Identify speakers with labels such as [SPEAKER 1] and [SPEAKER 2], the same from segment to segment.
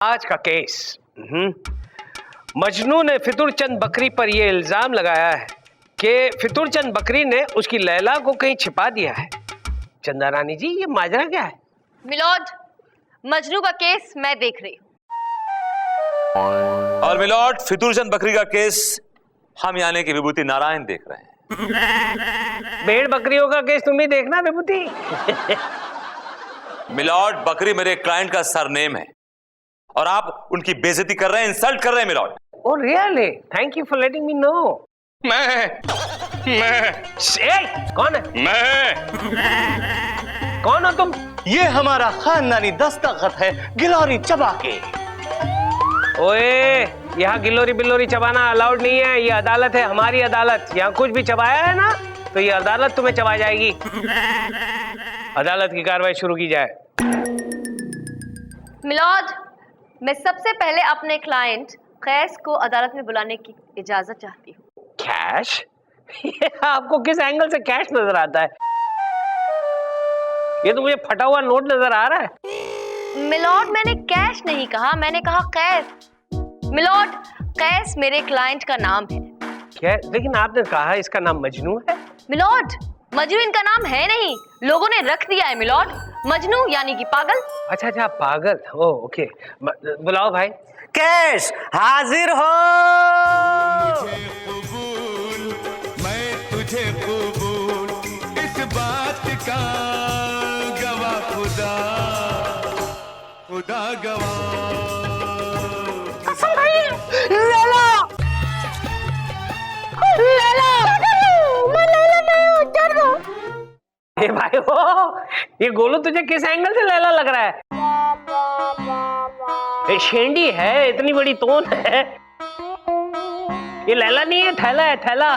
[SPEAKER 1] आज का केस मजनू ने फितूर चंद बकरी पर यह इल्जाम लगाया है कि फितूर चंद बकरी ने उसकी लैला को कहीं छिपा दिया है। चंदा रानी जी, ये माजरा क्या है?
[SPEAKER 2] मिलॉर्ड, मजनू का केस मैं देख रही हूँ।
[SPEAKER 3] और मिलॉर्ड, फितूर चंद बकरी का केस हम यानी कि विभूति नारायण देख रहे हैं।
[SPEAKER 1] भेड़ बकरियों का केस तुम ही देखना विभूति।
[SPEAKER 3] मिलॉर्ड, बकरी मेरे क्लाइंट का सरनेम है और आप उनकी बेइज्जती कर रहे हैं, इंसल्ट कर रहे हैं milord.
[SPEAKER 1] Oh really? Thank you for letting me know.
[SPEAKER 3] मैं
[SPEAKER 1] कौन है? कौन हो तुम?
[SPEAKER 4] ये हमारा खानदानी दस्तखत है गिलोरी चबा के।
[SPEAKER 1] ओए, यहाँ गिलोरी बिलोरी चबाना अलाउड नहीं है। ये अदालत है, हमारी अदालत। यहाँ कुछ भी चबाया है ना तो ये अदालत तुम्हें चबा जाएगी। अदालत की कार्रवाई शुरू की जाए।
[SPEAKER 2] मिलॉर्ड, मैं सबसे पहले अपने क्लाइंट कैस को अदालत में बुलाने की इजाजत चाहती हूँ।
[SPEAKER 1] कैश? आपको किस एंगल से कैश नजर आता है? ये तो मुझे फटा हुआ नोट नजर आ रहा है।
[SPEAKER 2] मिलॉर्ड, मैंने कैश नहीं कहा, मैंने कहा कैस। मिलॉर्ड, कैस मेरे क्लाइंट का नाम है।
[SPEAKER 1] क्या? लेकिन आपने कहा इसका नाम मजनू है।
[SPEAKER 2] मिलॉर्ड, मजनू इनका नाम है नहीं, लोगों ने रख दिया है मिलॉर्ड। मजनू यानी कि पागल।
[SPEAKER 1] अच्छा अच्छा, पागल। ओ ओके, बुलाओ भाई।
[SPEAKER 4] कैश हाजिर हो।
[SPEAKER 5] मैं तुझे कबूल, इस बात का गवाह खुदा, खुदा गवाह।
[SPEAKER 1] ए भाई हो, ये गोलू तुझे किस एंगल से लैला लग रहा है? ये शेंडी है, इतनी बड़ी तोन है। ये लैला नहीं है, थैला है, थैला।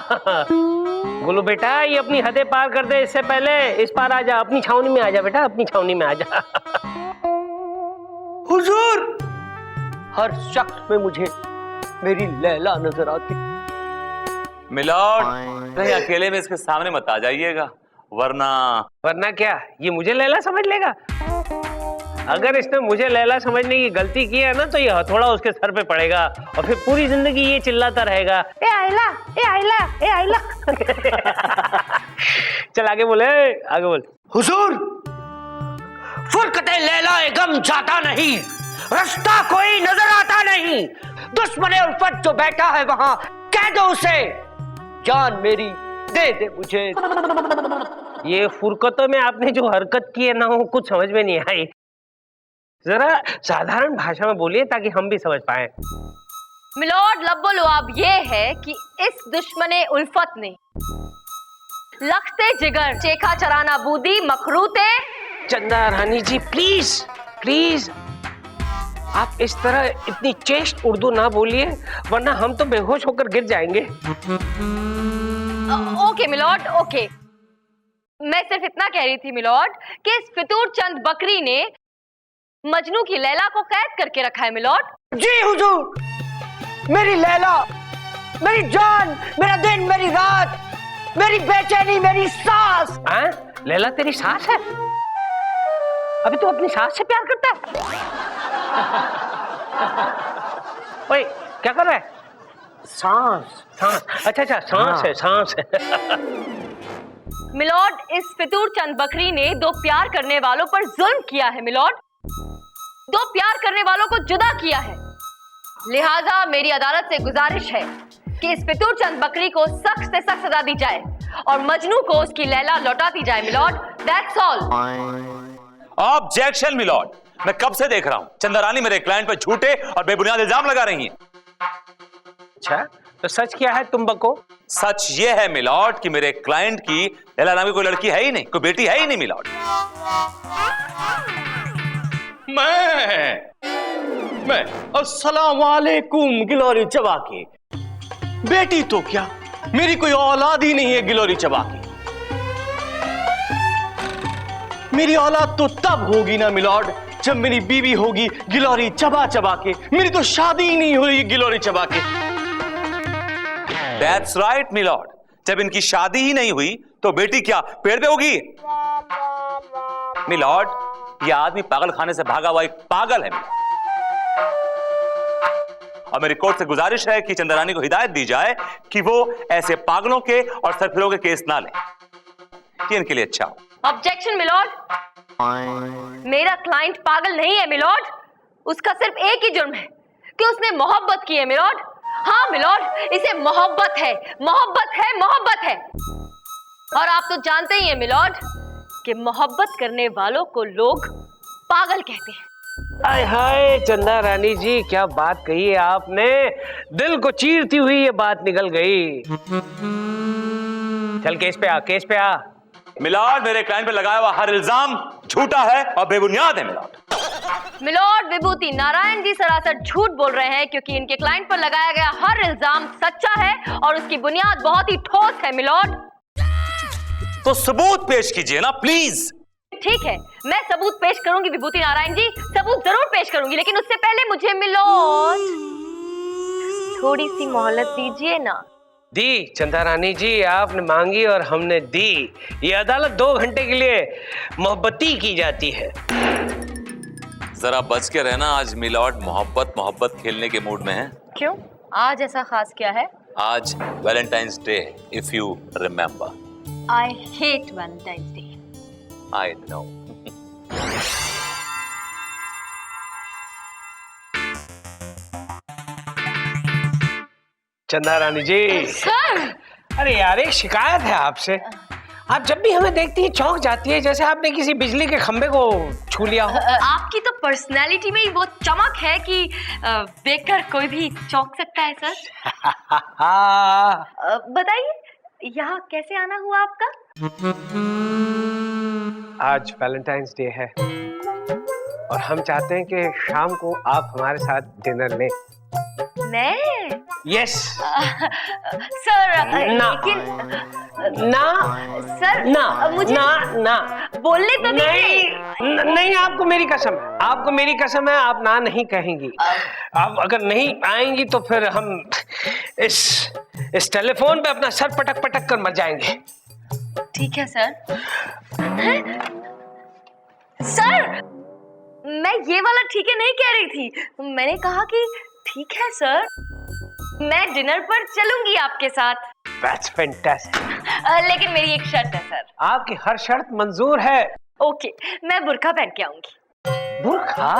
[SPEAKER 1] गोलू बेटा, ये अपनी हदें पार कर दे, इससे पहले इस पार आ जा। अपनी छावनी में आ जा बेटा, अपनी छावनी में आ जा।
[SPEAKER 4] हुजूर, हर शख्स में मुझे मेरी लैला नजर आती।
[SPEAKER 3] मिलॉर्ड, कहीं अकेले में इसके सामने मत आ जाइएगा, वरना
[SPEAKER 1] क्या ये मुझे लैला समझ लेगा? अगर इसने मुझे लैला समझने की गलती की है ना तो ये हथौड़ा उसके सर पे पड़ेगा और फिर पूरी जिंदगी ये चिल्लाता रहेगा, ए आइला, ए आइला, ए आइला। चल आगे बोले, आगे बोल।
[SPEAKER 4] हुजूर, फुरकते लैला गम जाता नहीं, रास्ता कोई नजर आता नहीं। दुश्मने उल्फत जो बैठा है वहां, कह दो उसे जान मेरी दे दे मुझे।
[SPEAKER 1] ये फुरकतों में आपने जो हरकत की है ना वो कुछ समझ में नहीं आई। जरा साधारण भाषा में बोलिए ताकि हम भी समझ पाए।
[SPEAKER 2] मिलॉर्ड, लब्बो लुआब ये है कि इस दुश्मने उल्फत ने लखते जिगर चेखा चराना बूदी मखरूते।
[SPEAKER 1] चंदा रानी जी प्लीज प्लीज, आप इस तरह इतनी चेष्ट उर्दू ना बोलिए वरना हम तो बेहोश होकर गिर जाएंगे।
[SPEAKER 2] Okay milord, okay. मैं सिर्फ इतना कह रही थी मिलॉर्ड कि इस फितूर चंद बकरी ने मजनू की लैला को कैद करके रखा है मिलॉर्ड।
[SPEAKER 4] जी हुजूर, मेरी लैला, मेरी जान, मेरा दिन, मेरी रात, मेरी बेचैनी, मेरी सांस।
[SPEAKER 1] लैला तेरी सांस है? अभी तू अपनी सांस से प्यार करता है? ओए, क्या कर रहा है? सांस, सांस। अच्छा अच्छा, सांस है, सांस है।
[SPEAKER 2] मिलॉर्ड, इस फितूर चंद बकरी ने दो प्यार करने वालों पर जुल्म किया है मिलॉर्ड, दो प्यार करने वालों को जुदा किया है। लिहाजा मेरी अदालत से गुजारिश है कि इस फितूर चंद बकरी को सख्त से सख्त सजा दी जाए और मजनू को उसकी लैला लौटा दी जाए milord. That's all.
[SPEAKER 3] Objection milord, मैं कब से देख रहा हूं चंदा रानी मेरे क्लाइंट पर झूठे और बेबुनियाद इल्जाम लगा रही हैं।
[SPEAKER 1] अच्छा, तो सच क्या है तुम बको?
[SPEAKER 3] सच ये है मिलॉर्ड कि मेरे क्लाइंट की लैला नामी कोई लड़की है ही नहीं, कोई बेटी है ही नहीं मिलॉर्ड।
[SPEAKER 4] मैं अस्सलाम वालेकुम गिलोरी चबा के। बेटी तो क्या, मेरी कोई औलाद ही नहीं है गिलोरी चबा के। मेरी औलाद तो तब होगी ना मिलॉर्ड जब मेरी बीवी होगी गिलोरी चबा चबा के। मेरी तो शादी ही नहीं हुई गिलोरी चबा के।
[SPEAKER 3] That's right मिलॉर्ड, जब इनकी शादी ही नहीं हुई तो बेटी क्या पेड़ पे होगी? मिलॉर्ड, यह आदमी पागल खाने से भागा हुआ एक पागल है। और मेरी कोर्ट से गुजारिश है कि चंदा रानी को हिदायत दी जाए कि वो ऐसे पागलों के और सरफिरों के केस ना लें। ये इनके लिए अच्छा हो।
[SPEAKER 2] ऑब्जेक्शन मिलॉर्ड, मेरा क्लाइंट पागल नहीं है मिलॉर्ड। उसका सिर्फ एक ही जुर्म है कि उसने मोहब्बत की है मिलॉर्ड। हाँ मिलॉर्ड, इसे मोहब्बत है, मोहब्बत है, मोहब्बत है। और आप तो जानते ही हैं मिलॉर्ड कि मोहब्बत करने वालों को लोग पागल कहते हैं।
[SPEAKER 1] हाय हाय चंदा रानी जी, क्या बात कही है आपने, दिल को चीरती हुई ये बात निकल गई। चल केस पे आ, केस पे आ।
[SPEAKER 3] मिलॉर्ड, मेरे क्लाइंट पे लगाया हुआ हर इल्जाम झूठा है और बेबुनियाद है मिलॉर्ड।
[SPEAKER 2] मिलॉर्ड, विभूति नारायण जी सरासर झूठ बोल रहे हैं क्योंकि इनके क्लाइंट पर लगाया गया हर इल्जाम सच्चा है और उसकी बुनियाद बहुत ही ठोस है मिलॉर्ड।
[SPEAKER 3] तो सबूत पेश कीजिए ना प्लीज।
[SPEAKER 2] ठीक है, मैं सबूत पेश करूंगी विभूति नारायण जी, सबूत जरूर पेश करूंगी, लेकिन उससे पहले मुझे मिलॉर्ड थोड़ी सी मोहलत दीजिए ना।
[SPEAKER 1] दी चंदा रानी जी, आपने मांगी और हमने दी। ये अदालत 2 घंटे के लिए मोहब्बती की जाती है।
[SPEAKER 3] जरा बच के रहना, आज मिलॉर्ड मोहब्बत मोहब्बत खेलने के मूड में है।
[SPEAKER 2] क्यों, आज ऐसा खास क्या है?
[SPEAKER 3] आज Valentine's day, if you remember.
[SPEAKER 2] I hate Valentine's day.
[SPEAKER 3] I know.
[SPEAKER 1] चंदा रानी जी,
[SPEAKER 2] सर,
[SPEAKER 1] अरे यार एक शिकायत है आपसे। आप जब भी हमें देखती है चौंक जाती है जैसे आपने किसी बिजली के खंबे को छू लिया हो।
[SPEAKER 2] आपकी तो पर्सनैलिटी में ही वो चमक है कि देखकर कोई भी चौंक सकता है सर। बताइए, यहाँ कैसे आना हुआ आपका?
[SPEAKER 1] आज वैलेंटाइंस डे है और हम चाहते हैं कि शाम को आप हमारे साथ डिनर लें।
[SPEAKER 2] मैं?
[SPEAKER 1] यस।
[SPEAKER 2] सर
[SPEAKER 1] ना।
[SPEAKER 2] लेकिन
[SPEAKER 1] ना
[SPEAKER 2] सर
[SPEAKER 1] ना
[SPEAKER 2] मुझे
[SPEAKER 1] ना ना
[SPEAKER 2] बोलने तो
[SPEAKER 1] नहीं नहीं, आपको मेरी कसम है, आपको मेरी कसम है, आप ना नहीं कहेंगी। आप अगर नहीं आएंगी तो फिर हम इस टेलीफोन पे अपना सर पटक पटक कर मर जाएंगे।
[SPEAKER 2] ठीक है सर। सर, मैं ये वाला ठीक है नहीं कह रही थी, मैंने कहा कि ठीक है सर, मैं डिनर पर चलूंगी आपके साथ।
[SPEAKER 1] That's fantastic।
[SPEAKER 2] लेकिन मेरी एक शर्त है सर।
[SPEAKER 1] आपकी हर शर्त मंजूर है।
[SPEAKER 2] ओके, मैं बुर्का पहन के आऊंगी।
[SPEAKER 1] बुर्का?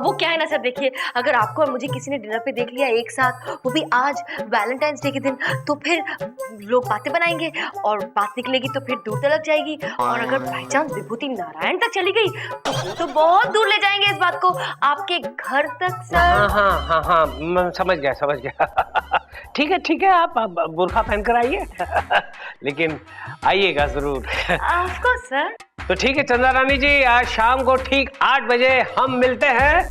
[SPEAKER 2] वो क्या है ना सर, देखिए अगर आपको और मुझे किसी ने डिनर पे देख लिया एक साथ, वो भी आज वैलेंटाइंस डे के दिन, तो फिर लोग बातें बनाएंगे और बात निकलेगी तो फिर दूर तक जाएगी। और अगर बाई चांस विभूति नारायण तक चली गई तो वो तो बहुत दूर ले जाएंगे इस बात को, आपके घर तक सर।
[SPEAKER 1] हाँ हाँ हाँ हाँ, मैं समझ गया समझ गया। ठीक है, आप बुर्का पहन कर आइए। लेकिन आइएगा जरूर।
[SPEAKER 2] Of course sir.
[SPEAKER 1] तो ठीक है चंदा रानी जी, आज शाम को ठीक 8 बजे हम मिलते हैं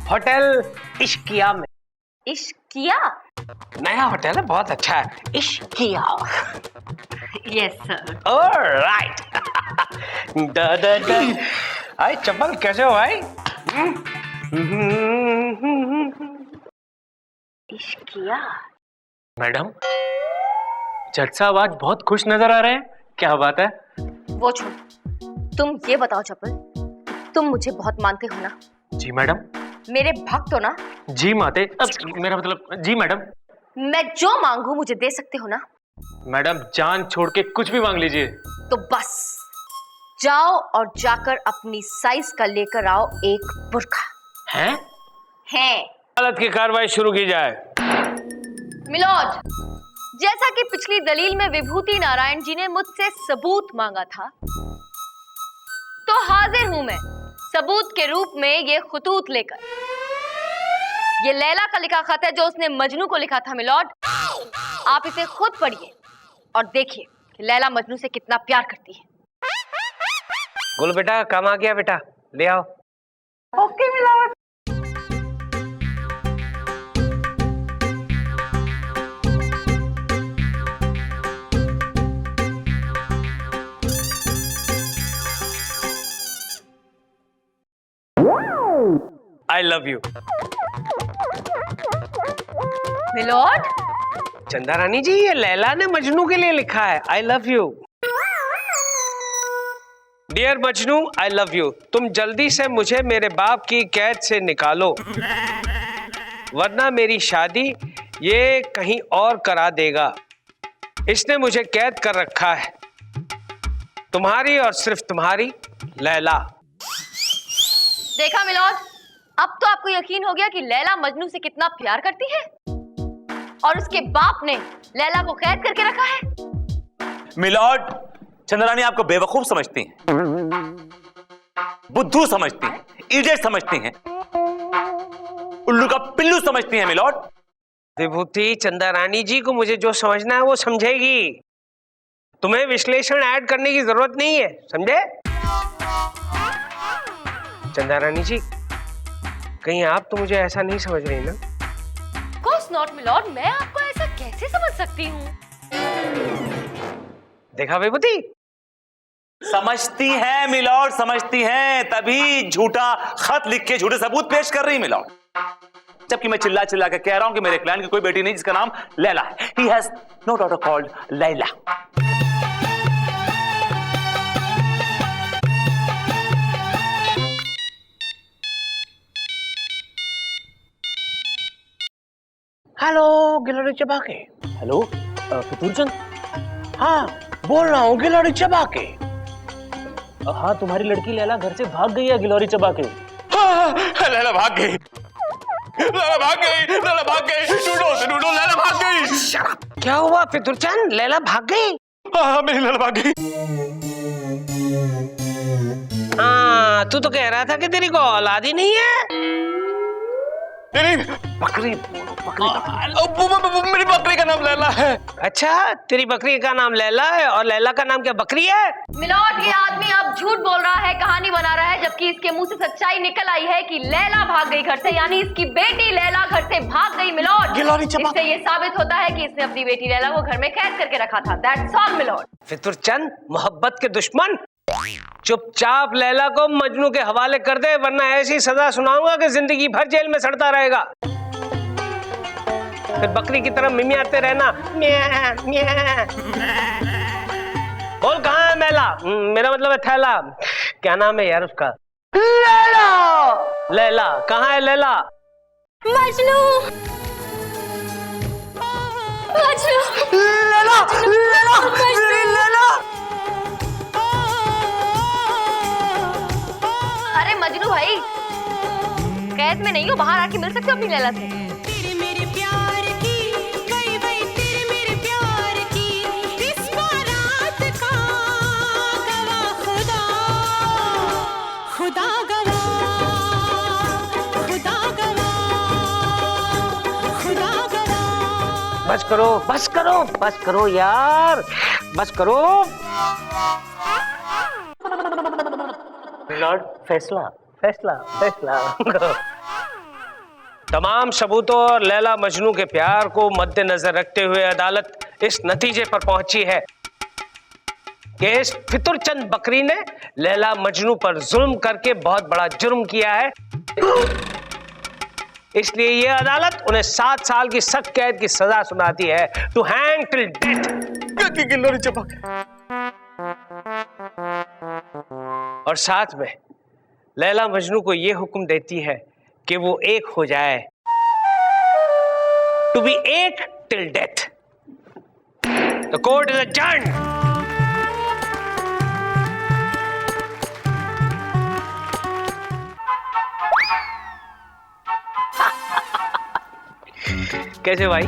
[SPEAKER 1] होटल इश्किया में।
[SPEAKER 2] इश्किया?
[SPEAKER 1] नया होटल है, बहुत अच्छा है, इश्किया।
[SPEAKER 2] Yes sir.
[SPEAKER 1] ऑलराइट। आई चप्पल कैसे हो भाई?
[SPEAKER 2] इश्किया?
[SPEAKER 1] मैडम, जज साहब आज बहुत खुश नजर आ रहे हैं, क्या बात है?
[SPEAKER 2] वो छोड़, तुम ये बताओ चप्पल, तुम मुझे बहुत मानते हो ना?
[SPEAKER 1] जी मैडम।
[SPEAKER 2] मेरे भक्त हो ना?
[SPEAKER 1] जी माते, मेरा मतलब जी मैडम।
[SPEAKER 2] मैं जो मांगू मुझे दे सकते हो ना?
[SPEAKER 1] मैडम जान छोड़ के कुछ भी मांग लीजिए।
[SPEAKER 2] तो बस जाओ और जाकर अपनी साइज का लेकर आओ एक बुर्का।
[SPEAKER 1] हैं? अदालत की कार्रवाई शुरू की जाए।
[SPEAKER 2] मिलॉर्ड, जैसा कि पिछली दलील में विभूति नारायण जी ने मुझसे सबूत मांगा था, तो हाजिर हूं मैं सबूत के रूप में ये खतूत लेकर। ये लैला का लिखा खत है जो उसने मजनू को लिखा था मिलॉर्ड। आप इसे खुद पढ़िए और देखिए कि लैला मजनू से कितना प्यार करती है।
[SPEAKER 1] गुल बेटा, काम आ गया बेटा, ले आओ।
[SPEAKER 2] Okay milord.
[SPEAKER 1] I love you।
[SPEAKER 2] Milord,
[SPEAKER 1] Chanda Rani जी, ये लैला ने मजनू के लिए लिखा है, I love you। Dear Majnu, I love you. तुम जल्दी से मुझे मेरे बाप की कैद से निकालो, वरना मेरी शादी ये कहीं और करा देगा। इसने मुझे कैद कर रखा है, तुम्हारी और सिर्फ तुम्हारी लैला।
[SPEAKER 2] देखा मिलोड, अब तो आपको यकीन हो गया कि लैला मजनू से कितना प्यार करती है, और उसके बाप ने लैला को कैद करके रखा है।
[SPEAKER 3] मिलॉर्ड, चंद्रानी आपको बेवकूफ समझती हैं, बुद्धू समझती हैं, इडियट समझती हैं, उल्लू का पिल्लू समझती हैं मिलॉर्ड।
[SPEAKER 1] विभूति, चंद्रानी जी को मुझे जो समझना है वो समझेगी, तुम्हें विश्लेषण ऐड करने की जरूरत नहीं है, समझे? चंद्रानी जी, कहीं आप तो मुझे ऐसा नहीं समझ रही ना?
[SPEAKER 2] Of course not, मिलोड, मैं आपको ऐसा कैसे समझ सकती हूँ?
[SPEAKER 1] देखा विभूति,
[SPEAKER 3] समझती हैं मिलॉर्ड, समझती हैं, तभी झूठा खत लिख के झूठे सबूत पेश कर रही मिलॉर्ड। जबकि मैं चिल्ला चिल्ला के कह रहा हूं कि मेरे क्लाइंट की कोई बेटी नहीं जिसका नाम लैला है। He has no daughter called Laila.
[SPEAKER 1] Hello glory चबा के।
[SPEAKER 6] हेलो फितूरचंद।
[SPEAKER 1] हाँ, बोल रहा हूँ गिलोरी चबा के।
[SPEAKER 6] हाँ, तुम्हारी लड़की लैला घर से भाग गई है गिलोरी चबा के।
[SPEAKER 3] लैला भाग गई, लैला भाग गई, लैला भाग गई, ढूंढो उसे ढूंढो, लैला भाग गई।
[SPEAKER 1] क्या हुआ फितूरचंद, लैला भाग गई?
[SPEAKER 3] हाँ, मेरी लैला भाग गई।
[SPEAKER 1] हाँ, तू तो कह रहा था कि तेरी को औलाद ही नहीं है।
[SPEAKER 3] नहीं,
[SPEAKER 1] बकरी,
[SPEAKER 3] मेरी बकरी का नाम लैला है।
[SPEAKER 1] अच्छा, तेरी बकरी का नाम लैला है और लैला का नाम क्या बकरी है?
[SPEAKER 2] मिलोड, ये आदमी अब झूठ बोल रहा है, कहानी बना रहा है, जबकि इसके मुंह से सच्चाई निकल आई है कि लैला भाग गई घर से, यानी इसकी बेटी लैला घर से भाग गई। मिलोड, इससे ये साबित होता है कि इसने अपनी बेटी लैला को घर में कैद करके रखा था। That's all milord.
[SPEAKER 1] फितूरचंद, मोहब्बत के दुश्मन, चुपचाप लैला को मजनू के हवाले कर दे, वरना ऐसी सजा सुनाऊंगा कि जिंदगी भर जेल में सड़ता रहेगा। फिर बकरी की तरह मिमियाते रहना, म्या म्या। बोल कहाँ है मैला? मेरा मतलब है थैला। क्या नाम है यार उसका? लैला। लैला कहाँ है लैला?
[SPEAKER 2] मजनू, मजनू,
[SPEAKER 4] लैला, लैला, मेरी लैला।
[SPEAKER 2] अरे मजनू भाई, कैद में नहीं हो, बाहर आके मिल सकते हो अपनी लैला से।
[SPEAKER 7] तेरे मेरे प्यार की, वही वही तेरे मेरे प्यार की, इस बारात का गवाह खुदा, खुदा गवाह, खुदा गवाह, खुदा गवाह।
[SPEAKER 1] बस करो, बस करो, बस करो यार, बस करो।
[SPEAKER 6] लॉर्ड, फैसला
[SPEAKER 1] फैसला, फैसला। तमाम सबूतों और लैला मजनू के प्यार को मद्देनजर रखते हुए अदालत इस नतीजे पर पहुंची है कि इस फितूरचंद बकरी ने लैला मजनू पर जुल्म करके बहुत बड़ा जुर्म किया है। इसलिए ये अदालत उन्हें 7 साल की सख्त कैद की सजा सुनाती है, टू हैंग टिल डेथ।
[SPEAKER 3] गिलोरी चबा के।
[SPEAKER 1] और साथ में लैला मजनू को यह हुक्म देती है कि वो एक हो जाए, टू बी एक till death. The court is adjourned. कैसे भाई?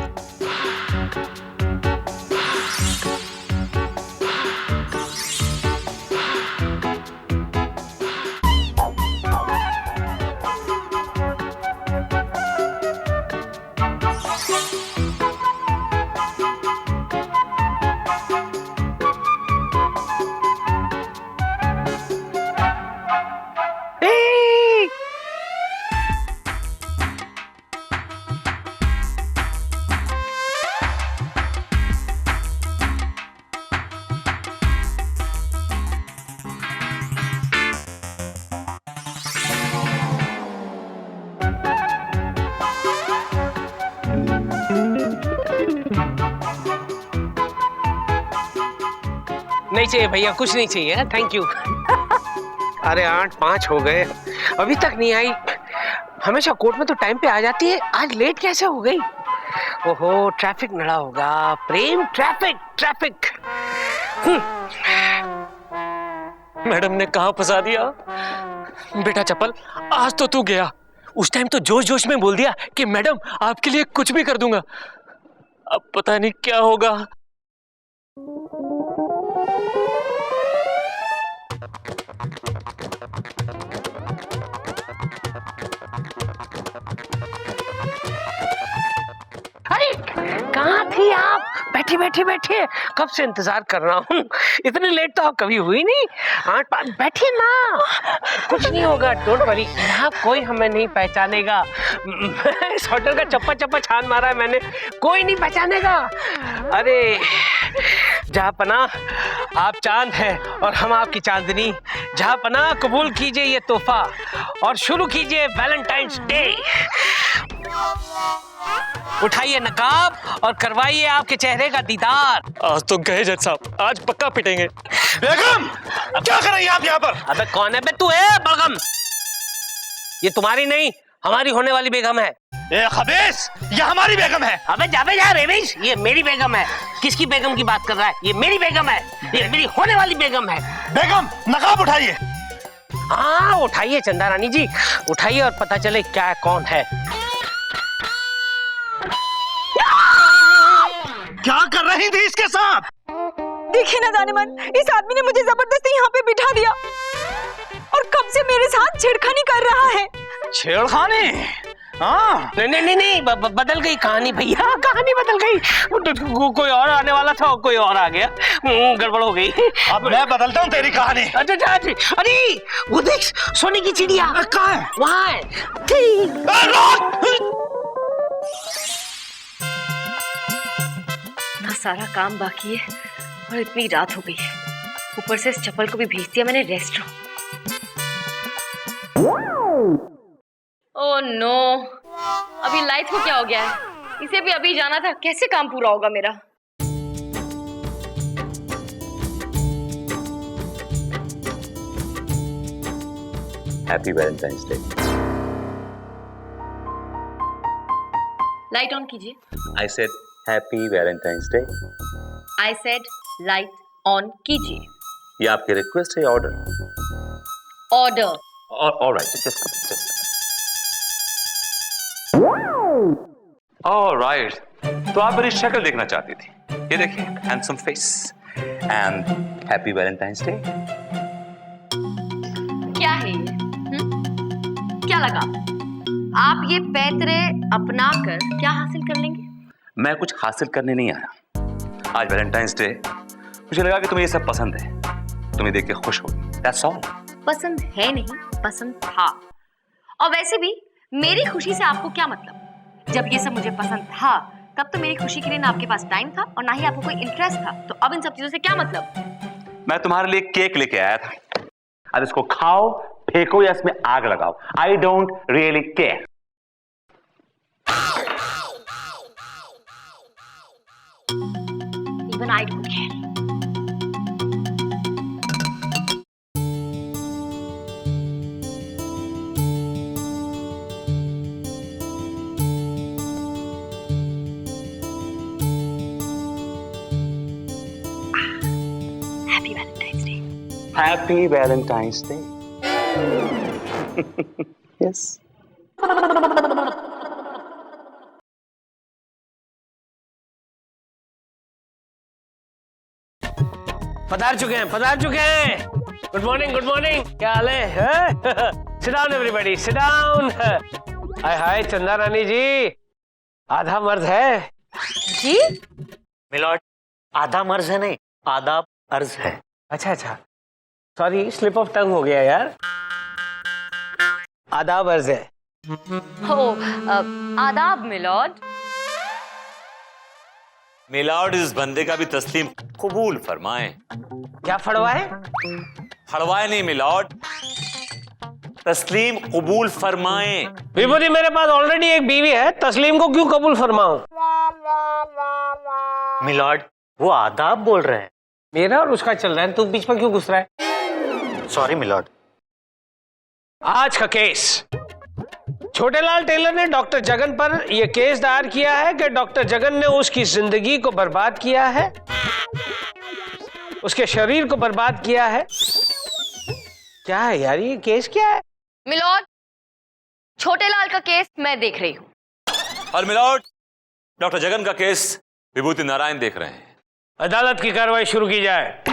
[SPEAKER 1] नहीं चाहिए भैया, कुछ नहीं चाहिए, थैंक यू।
[SPEAKER 4] अरे 8:05 हो गए, अभी तक नहीं आई। हमेशा कोर्ट में तो टाइम पे आ जाती है, आज लेट कैसे हो गई? ओहो, ट्रैफिक नड़ा होगा। प्रेम, ट्रैफिक ट्रैफिक।
[SPEAKER 6] मैडम ने कहाँ फंसा दिया? बेटा चप्पल, आज तो तू गया। उस टाइम तो जोश जोश में बोल दिया कि मैडम आपके लिए कुछ भी कर दूंगा। अब पता नहीं क्या होगा।
[SPEAKER 4] अरे कहाँ थी आप? बैठे बैठे बैठे, कब से इंतजार कर रहा हूँ। इतनी लेट तो आप कभी हुई नहीं। 8:05 बैठिए ना, कुछ नहीं होगा, डोंट वरी। यहाँ कोई हमें नहीं पहचानेगा। इस होटल का चप्पा चप्पा छान मारा है मैंने, कोई नहीं पहचानेगा। अरे जहाँ पना आप चांद हैं और हम आपकी चांदनी। जहाँ पना कबूल कीजिए ये तोहफा और शुरू कीजिए वैलेंटाइंस डे। उठाइए नकाब और करवाइए आपके चेहरे का दीदार।
[SPEAKER 6] आज तो गए जज साहब, आज पक्का पिटेंगे।
[SPEAKER 3] बेगम, क्या कर रही हैं आप यहाँ पर?
[SPEAKER 4] अबे कौन है बे तू? है बलगम, ये तुम्हारी नहीं हमारी होने वाली बेगम है।
[SPEAKER 3] ए खबीस, ये हमारी बेगम है।
[SPEAKER 4] अबे जाबे जा रेविश, ये मेरी बेगम है। किसकी बेगम की बात कर रहा है? ये मेरी बेगम है, ये मेरी होने वाली बेगम है।
[SPEAKER 3] बेगम, नकाब उठाइए।
[SPEAKER 4] हाँ उठाइए चंदा रानी जी, उठाइए और पता चले क्या कौन है।
[SPEAKER 3] क्या कर रही थी इसके साथ?
[SPEAKER 8] देखिए ना दानिमन, इस आदमी ने मुझे जबरदस्ती यहाँ पे बिठा दिया और कब से मेरे साथ छेड़खानी कर रहा है।
[SPEAKER 3] छेड़खानी? हाँ।
[SPEAKER 4] नहीं, बदल गई कहानी भैया, कहानी बदल गई। कोई और आने वाला था, कोई और आ गया, गड़बड़ हो गई।
[SPEAKER 3] अब मैं बदलता हूँ तेरी कहानी।
[SPEAKER 4] अच्छा, अरे वो देख, सोने की चिड़िया
[SPEAKER 3] कहाँ है?
[SPEAKER 4] वहाँ है।
[SPEAKER 2] इतना सारा काम बाकी है और इतनी रात हो गई है, ऊपर से इस चप्पल को भी भेज दिया मैंने रेस्टोरेंट। ओह नो, अभी लाइट को क्या हो गया है? इसे भी अभी जाना था, कैसे काम पूरा होगा मेरा?
[SPEAKER 3] Happy Valentine's day.
[SPEAKER 2] Light on कीजिए।
[SPEAKER 3] I said happy Valentine's day.
[SPEAKER 2] I said light on कीजिए।
[SPEAKER 3] ये आपकी रिक्वेस्ट है, order?
[SPEAKER 2] Order.
[SPEAKER 3] Alright, just alright. तो आप मेरी शक्ल देखना चाहती थी, ये देखिए, handsome face and happy Valentine's day.
[SPEAKER 2] क्या है ये? क्या लगा? आप ये पैतरे अपना कर क्या हासिल कर लेंगे?
[SPEAKER 3] मैं कुछ हासिल करने नहीं आया। आज वैलेंटाइंस डे, मुझे लगा कि तुम्हें ये सब पसंद है, तुम्हें देख के खुश हो। That's all.
[SPEAKER 2] पसंद है नहीं, पसंद था। और वैसे भी मेरी खुशी से आपको क्या मतलब? जब ये सब मुझे पसंद था तब तो मेरी खुशी के लिए ना आपके पास टाइम था और ना ही आपको कोई इंटरेस्ट था, तो अब इन सब चीजों से क्या मतलब?
[SPEAKER 3] मैं तुम्हारे लिए केक लेके आया था, अब इसको खाओ, फेंको या इसमें आग लगाओ, I don't really care.
[SPEAKER 2] Even I don't care. Happy Valentine's day.
[SPEAKER 3] Happy Valentine's day. Yes.
[SPEAKER 4] पधार चुके हैं। गुड मॉर्निंग, क्या हाल है? Sit down everybody, sit down. Hi Chanda Rani जी, आधा मर्द है
[SPEAKER 2] जी?
[SPEAKER 6] मिलॉर्ड, आधा मर्ज है नहीं, आधा अर्ज है।
[SPEAKER 4] अच्छा, सॉरी, स्लिप ऑफ टंग हो गया यार। आदाब अर्ज है।
[SPEAKER 2] हो, आदाब मिलॉर्ड।
[SPEAKER 3] मिलॉर्ड, इस बंदे का भी तस्लीम कबूल फरमाएं।
[SPEAKER 4] क्या फड़वाए?
[SPEAKER 3] फड़वाए नहीं मिलॉर्ड, तस्लीम कबूल फरमाएं।
[SPEAKER 4] विभूति, मेरे पास ऑलरेडी एक बीवी है, तस्लीम को क्यों कबूल फरमाऊं?
[SPEAKER 6] मिलॉर्ड, वो आदाब बोल रहे हैं।
[SPEAKER 4] मेरा और उसका चल रहा है, तू बीच में क्यों घुस रहा है?
[SPEAKER 6] सॉरी मिलॉर्ड,
[SPEAKER 1] आज का केस, छोटेलाल टेलर ने डॉक्टर जगन पर यह केस दायर किया है कि डॉक्टर जगन ने उसकी जिंदगी को बर्बाद किया है, उसके शरीर को बर्बाद किया है। क्या है यार, ये केस क्या है?
[SPEAKER 2] मिलॉर्ड, छोटेलाल का केस मैं देख रही हूँ।
[SPEAKER 3] और मिलॉर्ड, डॉक्टर जगन का केस विभूति नारायण देख रहे हैं।
[SPEAKER 1] अदालत की कार्रवाई शुरू की जाए।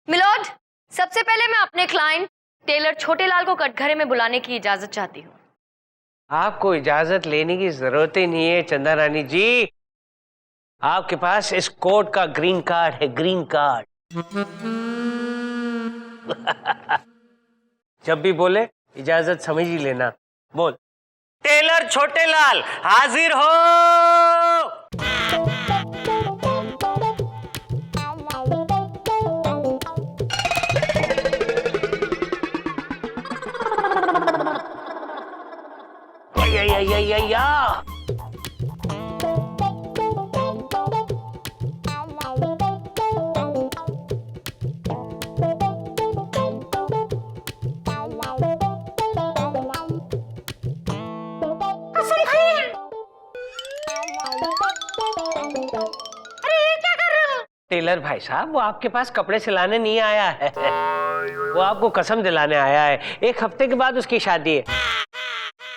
[SPEAKER 2] मिलॉर्ड, सबसे पहले मैं अपने क्लाइंट टेलर छोटेलाल को कटघरे में बुलाने की इजाजत चाहती हूँ।
[SPEAKER 1] आपको इजाजत लेने की जरूरत ही नहीं है चंदा रानी जी, आपके पास इस कोर्ट का ग्रीन कार्ड है, ग्रीन कार्ड। जब भी बोले इजाजत समझ ही लेना। बोल।
[SPEAKER 6] टेलर छोटेलाल हाजिर हो।
[SPEAKER 1] या टेलर भाई साहब, वो आपके पास कपड़े सिलाने नहीं आया है, वो आपको कसम दिलाने आया है। 1 हफ्ते के बाद उसकी शादी है,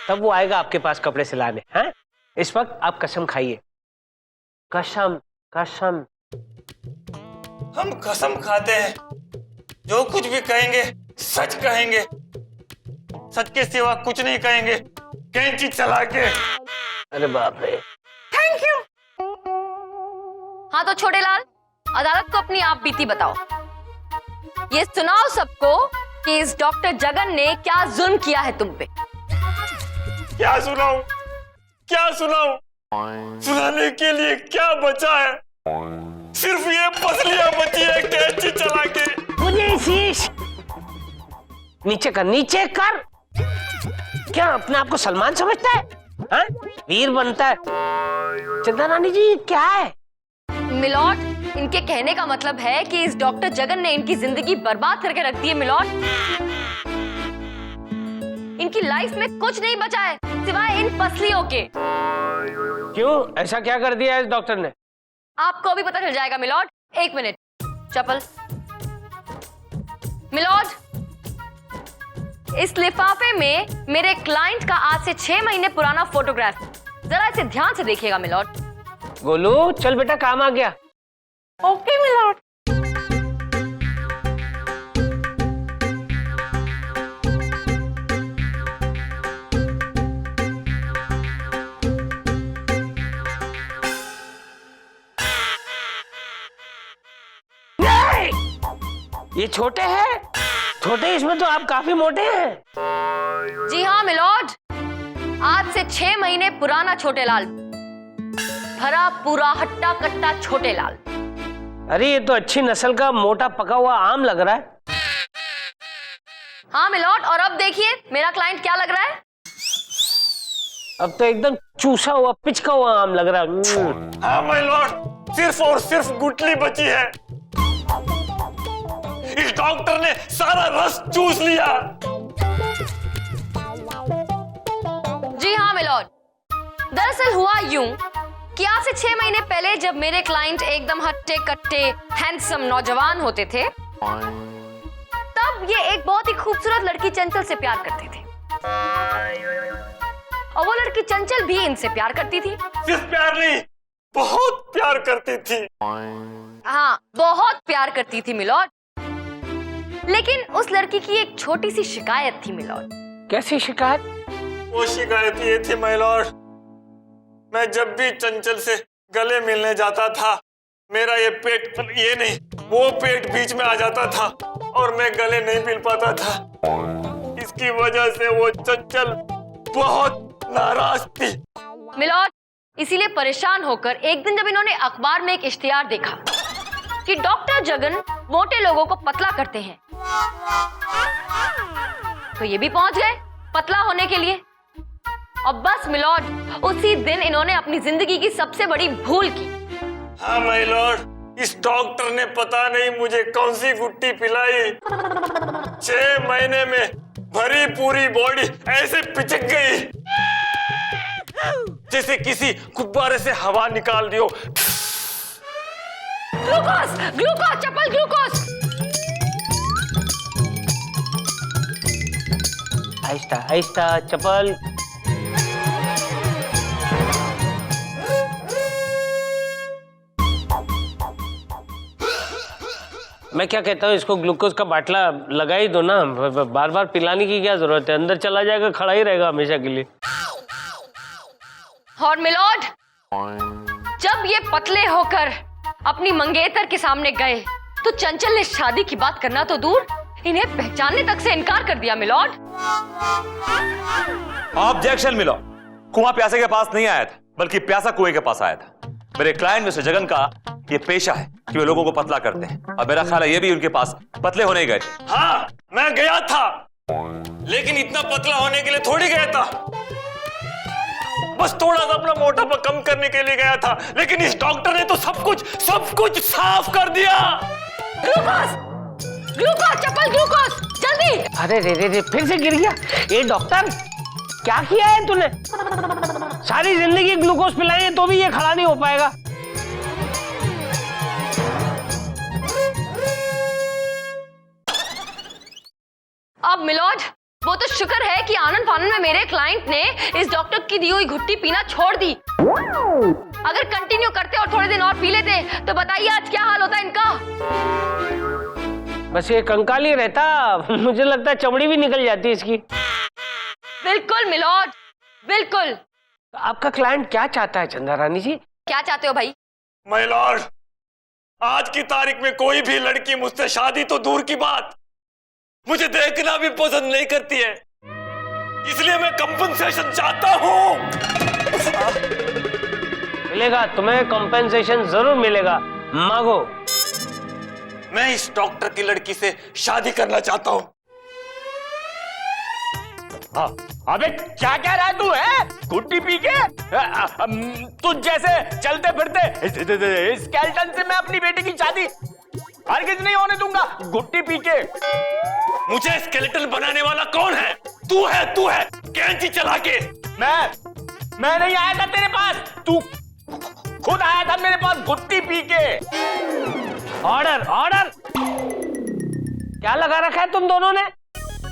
[SPEAKER 1] तब वो आएगा आपके पास कपड़े सिलाने। हैं? इस वक्त आप कसम खाइए। कसम, कसम।
[SPEAKER 5] हम कसम खाते हैं, जो कुछ भी कहेंगे सच कहेंगे, सच के सिवा कुछ नहीं कहेंगे, कैंची चला के।
[SPEAKER 1] अरे बाप रे।
[SPEAKER 2] Thank you. हाँ तो छोटेलाल, अदालत को अपनी आप बीती बताओ। ये सुनाओ सबको कि इस डॉक्टर जगन ने क्या जुल्म किया है तुम पे।
[SPEAKER 5] क्या सुनाऊं, क्या सुनाऊं? सुनाने के लिए क्या बचा है? सिर्फ ये पसलियां बची है कैंची चला के।
[SPEAKER 1] मुझे शीश नीचे कर, नीचे कर। क्या अपने आप को सलमान समझता है? हाँ? वीर बनता है। चंदा रानी जी, क्या है?
[SPEAKER 2] मिलॉर्ड, इनके कहने का मतलब है कि इस डॉक्टर जगन ने इनकी जिंदगी बर्बाद करके रख दी है मिलॉर्ड। इनकी लाइफ में कुछ नहीं बचा है सिवाय इन पसलियों के।
[SPEAKER 1] क्यों? ऐसा क्या कर दिया है इस डॉक्टर ने?
[SPEAKER 2] आपको भी पता चल जाएगा मिलॉर्ड। 1 मिनट। चप्पल। मिलॉर्ड, इस लिफाफे में मेरे क्लाइंट का आज से 6 महीने पुराना फोटोग्राफ, जरा इसे ध्यान से देखिएगा मिलॉर्ड।
[SPEAKER 1] गोलू, चल बेटा, काम आ गया।
[SPEAKER 2] Okay milord.
[SPEAKER 1] ये छोटे हैं, छोटे, इसमें तो आप काफी मोटे हैं।
[SPEAKER 2] जी हाँ मिलॉर्ड, आज से 6 महीने पुराना छोटेलाल, भरा पूरा हट्टा कट्टा छोटेलाल।
[SPEAKER 1] अरे ये तो अच्छी नस्ल का मोटा पका हुआ आम लग रहा है।
[SPEAKER 2] हाँ मिलॉर्ड, और अब देखिए मेरा क्लाइंट क्या लग रहा है।
[SPEAKER 1] अब तो एकदम चूसा हुआ, पिचका हुआ आम लग रहा है।
[SPEAKER 5] हाँ माय लॉर्ड, सिर्फ और सिर्फ गुठली बची है। इस डॉक्टर ने सारा रस चूस लिया।
[SPEAKER 2] जी हाँ मिलॉर्ड, दरअसल हुआ यूं कि आज से 6 महीने पहले जब मेरे क्लाइंट एकदम हट्टे कट्टे हैंडसम नौजवान होते थे, तब ये एक बहुत ही खूबसूरत लड़की चंचल से प्यार करते थे, और वो लड़की चंचल भी इनसे प्यार करती थी।
[SPEAKER 5] सिर्फ प्यार नहीं, बहुत प्यार करती थी।
[SPEAKER 2] हाँ, बहुत प्यार करती थी मिलॉर्ड। लेकिन उस लड़की की एक छोटी सी शिकायत थी मिलॉर्ड।
[SPEAKER 1] कैसी शिकायत?
[SPEAKER 5] वो शिकायत ये थी माय लॉर्ड, मैं जब भी चंचल से गले मिलने जाता था, मेरा ये पेट, ये नहीं, वो पेट बीच में आ जाता था और मैं गले नहीं मिल पाता था। इसकी वजह से वो चंचल बहुत नाराज थी।
[SPEAKER 2] मिलॉर्ड, इसीलिए परेशान होकर एक दिन जब इन्होंने अखबार में एक इश्तिहार देखा कि डॉक्टर जगन मोटे लोगों को पतला करते हैं, तो ये भी पहुंच गए पतला होने के लिए। और बस मिलॉर्ड, उसी दिन इन्होंने अपनी जिंदगी की सबसे बड़ी भूल की।
[SPEAKER 5] हाँ माय लॉर्ड, इस डॉक्टर ने पता नहीं मुझे कौन सी गुट्टी पिलाई, 6 महीने में भरी पूरी बॉडी ऐसे पिचक गई जैसे किसी गुब्बारे से हवा निकाल दियो।
[SPEAKER 2] ग्लूकोज ग्लूकोज चप्पल ग्लूकोज।
[SPEAKER 1] आहिस्ता आहिस्ता चप्पल। मैं क्या कहता हूँ, इसको ग्लूकोज का बाटला लगा ही दो ना, बार बार पिलाने की क्या जरूरत है, अंदर चला जाएगा, खड़ा ही रहेगा हमेशा के लिए।
[SPEAKER 2] और मिलोड, जब ये पतले होकर अपनी मंगेतर के सामने गए तो चंचल ने शादी की बात करना तो दूर, इन्हें पहचानने तक से इनकार कर दिया। Milord,
[SPEAKER 3] objection milord. कुआं प्यासे के पास नहीं आया था, बल्कि प्यासा कुएं के पास आया था। मेरे क्लाइंट मिस्टर जगन का ये पेशा है कि वे लोगों को पतला करते हैं, और मेरा ख्याल है ये भी उनके पास पतले होने गए थे।
[SPEAKER 5] हाँ, मैं गया था, लेकिन इतना पतला होने के लिए थोड़ी गया था, बस थोड़ा सा अपना मोटापा कम करने के लिए गया था। लेकिन इस डॉक्टर ने तो सब कुछ साफ कर दिया।
[SPEAKER 2] ग्लूकोज ग्लूकोज चप्पल ग्लूकोज जल्दी।
[SPEAKER 1] अरे रे फिर से गिर गया। ये डॉक्टर क्या किया है तूने? सारी जिंदगी ग्लूकोज पिलाएंगे तो भी ये खड़ा नहीं हो पाएगा।
[SPEAKER 2] अब मिलोड, वो तो शुक्र है कि आनंद फानन में मेरे क्लाइंट ने इस डॉक्टर की दी हुई घुट्टी पीना छोड़ दी। अगर कंटिन्यू करते और थोड़े दिन और पी लेते तो बताइए आज क्या हाल होता इनका।
[SPEAKER 1] बस ये कंकाल ही रहता, मुझे लगता है चमड़ी भी निकल जाती इसकी।
[SPEAKER 2] बिल्कुल मिलोड, बिल्कुल।
[SPEAKER 1] आपका क्लाइंट क्या चाहता है चंदा रानी जी?
[SPEAKER 2] क्या चाहते हो भाई?
[SPEAKER 5] माय लॉर्ड, आज की तारीख में कोई भी लड़की मुझसे शादी तो दूर की बात, मुझे देखना भी पसंद नहीं करती है। इसलिए मैं कंपनसेशन चाहता हूं।
[SPEAKER 1] मिलेगा तुम्हें, कंपेंसेशन जरूर मिलेगा, मांगो।
[SPEAKER 5] मैं इस डॉक्टर की लड़की से शादी करना चाहता हूं।
[SPEAKER 9] अबे क्या कह रहा है तू? है गुट्टी पी के तू जैसे चलते फिरते स्केलेटन से मैं अपनी बेटी की शादी हरगिज नहीं होने दूंगा, गुट्टी पी के।
[SPEAKER 5] मुझे स्केलेटन बनाने वाला कौन है? तू है कैंची चला के।
[SPEAKER 9] मैं नहीं आया था तेरे पास, तू खुद आया था मेरे पास गुट्टी पी के।
[SPEAKER 1] Order order. क्या लगा रखा है तुम दोनों ने?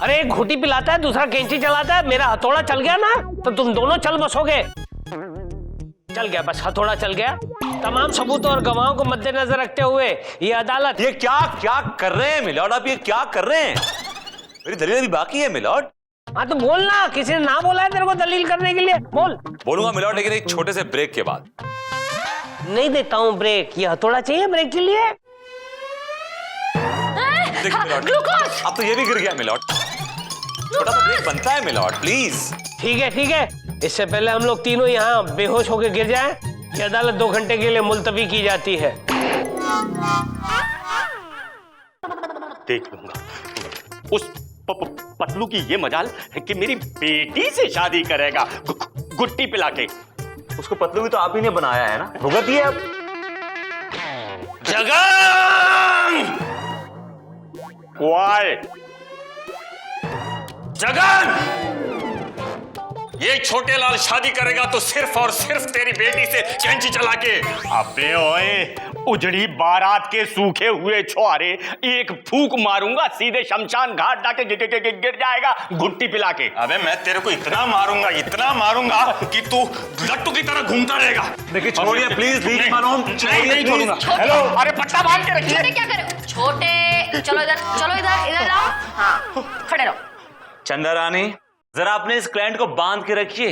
[SPEAKER 1] अरे एक घुटी पिलाता है, दूसरा कैंची चलाता है। मेरा हथौड़ा चल गया ना तो तुम दोनों चल बसोगे। चल गया, बस हथौड़ा चल गया। तमाम सबूतों और गवाहों को मद्देनजर रखते हुए ये अदालत।
[SPEAKER 3] ये क्या कर रहे हैं मिलॉर्ड? आप ये क्या कर रहे हैं? मेरी दलील अभी बाकी है मिलॉर्ड।
[SPEAKER 1] हाँ तो बोल ना, किसी ने ना बोला है तेरे को दलील करने के लिए? बोल।
[SPEAKER 3] बोलूंगा मिलॉर्ड, लेकिन एक छोटे से ब्रेक के बाद।
[SPEAKER 1] नहीं देता हूँ ब्रेक, ये हथौड़ा चाहिए ब्रेक के लिए।
[SPEAKER 2] ग्लूकोज।
[SPEAKER 3] अब तो ये भी गिर गया मिलॉर्ड। छोटा सा ब्रेक बनता है मिलॉर्ड, प्लीज।
[SPEAKER 1] ठीक है, इससे पहले हम लोग तीनों यहाँ बेहोश होकर गिर जाएं, ये अदालत 2 घंटे के लिए मुलतवी की जाती है।
[SPEAKER 9] देख लूंगा उस पतलू की ये मजाल है कि मेरी बेटी से शादी करेगा गुट्टी पिला के।
[SPEAKER 3] उसको पतलू भी तो आप ही ने बनाया है ना, भुगतिए अब।
[SPEAKER 5] जगन! जगन! ये छोटे लाल शादी करेगा तो सिर्फ और सिर्फ तेरी बेटी से कैंची चला के।
[SPEAKER 9] अबे ओए, उजड़ी बारात के सूखे हुए छुआरे, एक फूक मारूंगा सीधे शमशान घाट जाके गिर जाएगा गुट्टी पिला के।
[SPEAKER 5] अबे मैं तेरे को इतना मारूंगा कि तू लट्टू की तरह घूमता रहेगा।
[SPEAKER 3] देखिए छोड़िए प्लीज, लीव मानो, छोड़िए प्लीज।
[SPEAKER 9] हेलो, अरे पट्टा बांध के रखिए।
[SPEAKER 2] छोटे क्या करो? छोटे चलो इधर आओ। हाँ, खड़े रहो।
[SPEAKER 3] चंदा रानी, जरा अपने इस क्लाइंट को बांध के रखिए,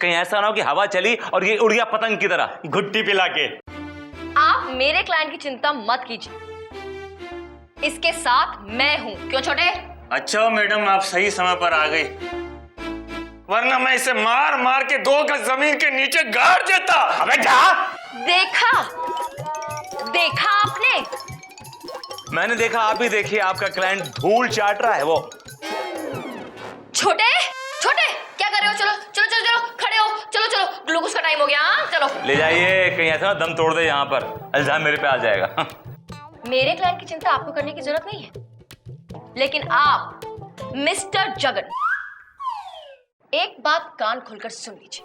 [SPEAKER 3] कहीं ऐसा ना हो कि हवा चली और ये उड़ गया पतंग की तरह
[SPEAKER 9] गुट्टी पिला के।
[SPEAKER 2] आप मेरे क्लाइंट की चिंता मत कीजिए, इसके साथ मैं हूं। क्यों छोटे?
[SPEAKER 5] अच्छा मैडम, आप सही समय पर आ गई, वरना मैं इसे मार मार के 2 गज जमीन के नीचे गाड़ देता।
[SPEAKER 9] अबे जा।
[SPEAKER 2] देखा आपने?
[SPEAKER 3] मैंने देखा, आप ही देखिए, आपका क्लाइंट धूल चाट रहा है वो।
[SPEAKER 2] छोटे क्या कर रहे हो? चलो खड़े हो, चलो ग्लूकोज का टाइम हो गया। हाँ चलो
[SPEAKER 3] ले जाइए, कहीं ऐसा दम तोड़ दे यहाँ पर, इल्जाम मेरे पे आ जाएगा।
[SPEAKER 2] मेरे क्लाइंट की चिंता आपको करने की जरूरत नहीं है, लेकिन आप मिस्टर जगन, एक बात कान खोलकर सुन लीजिए।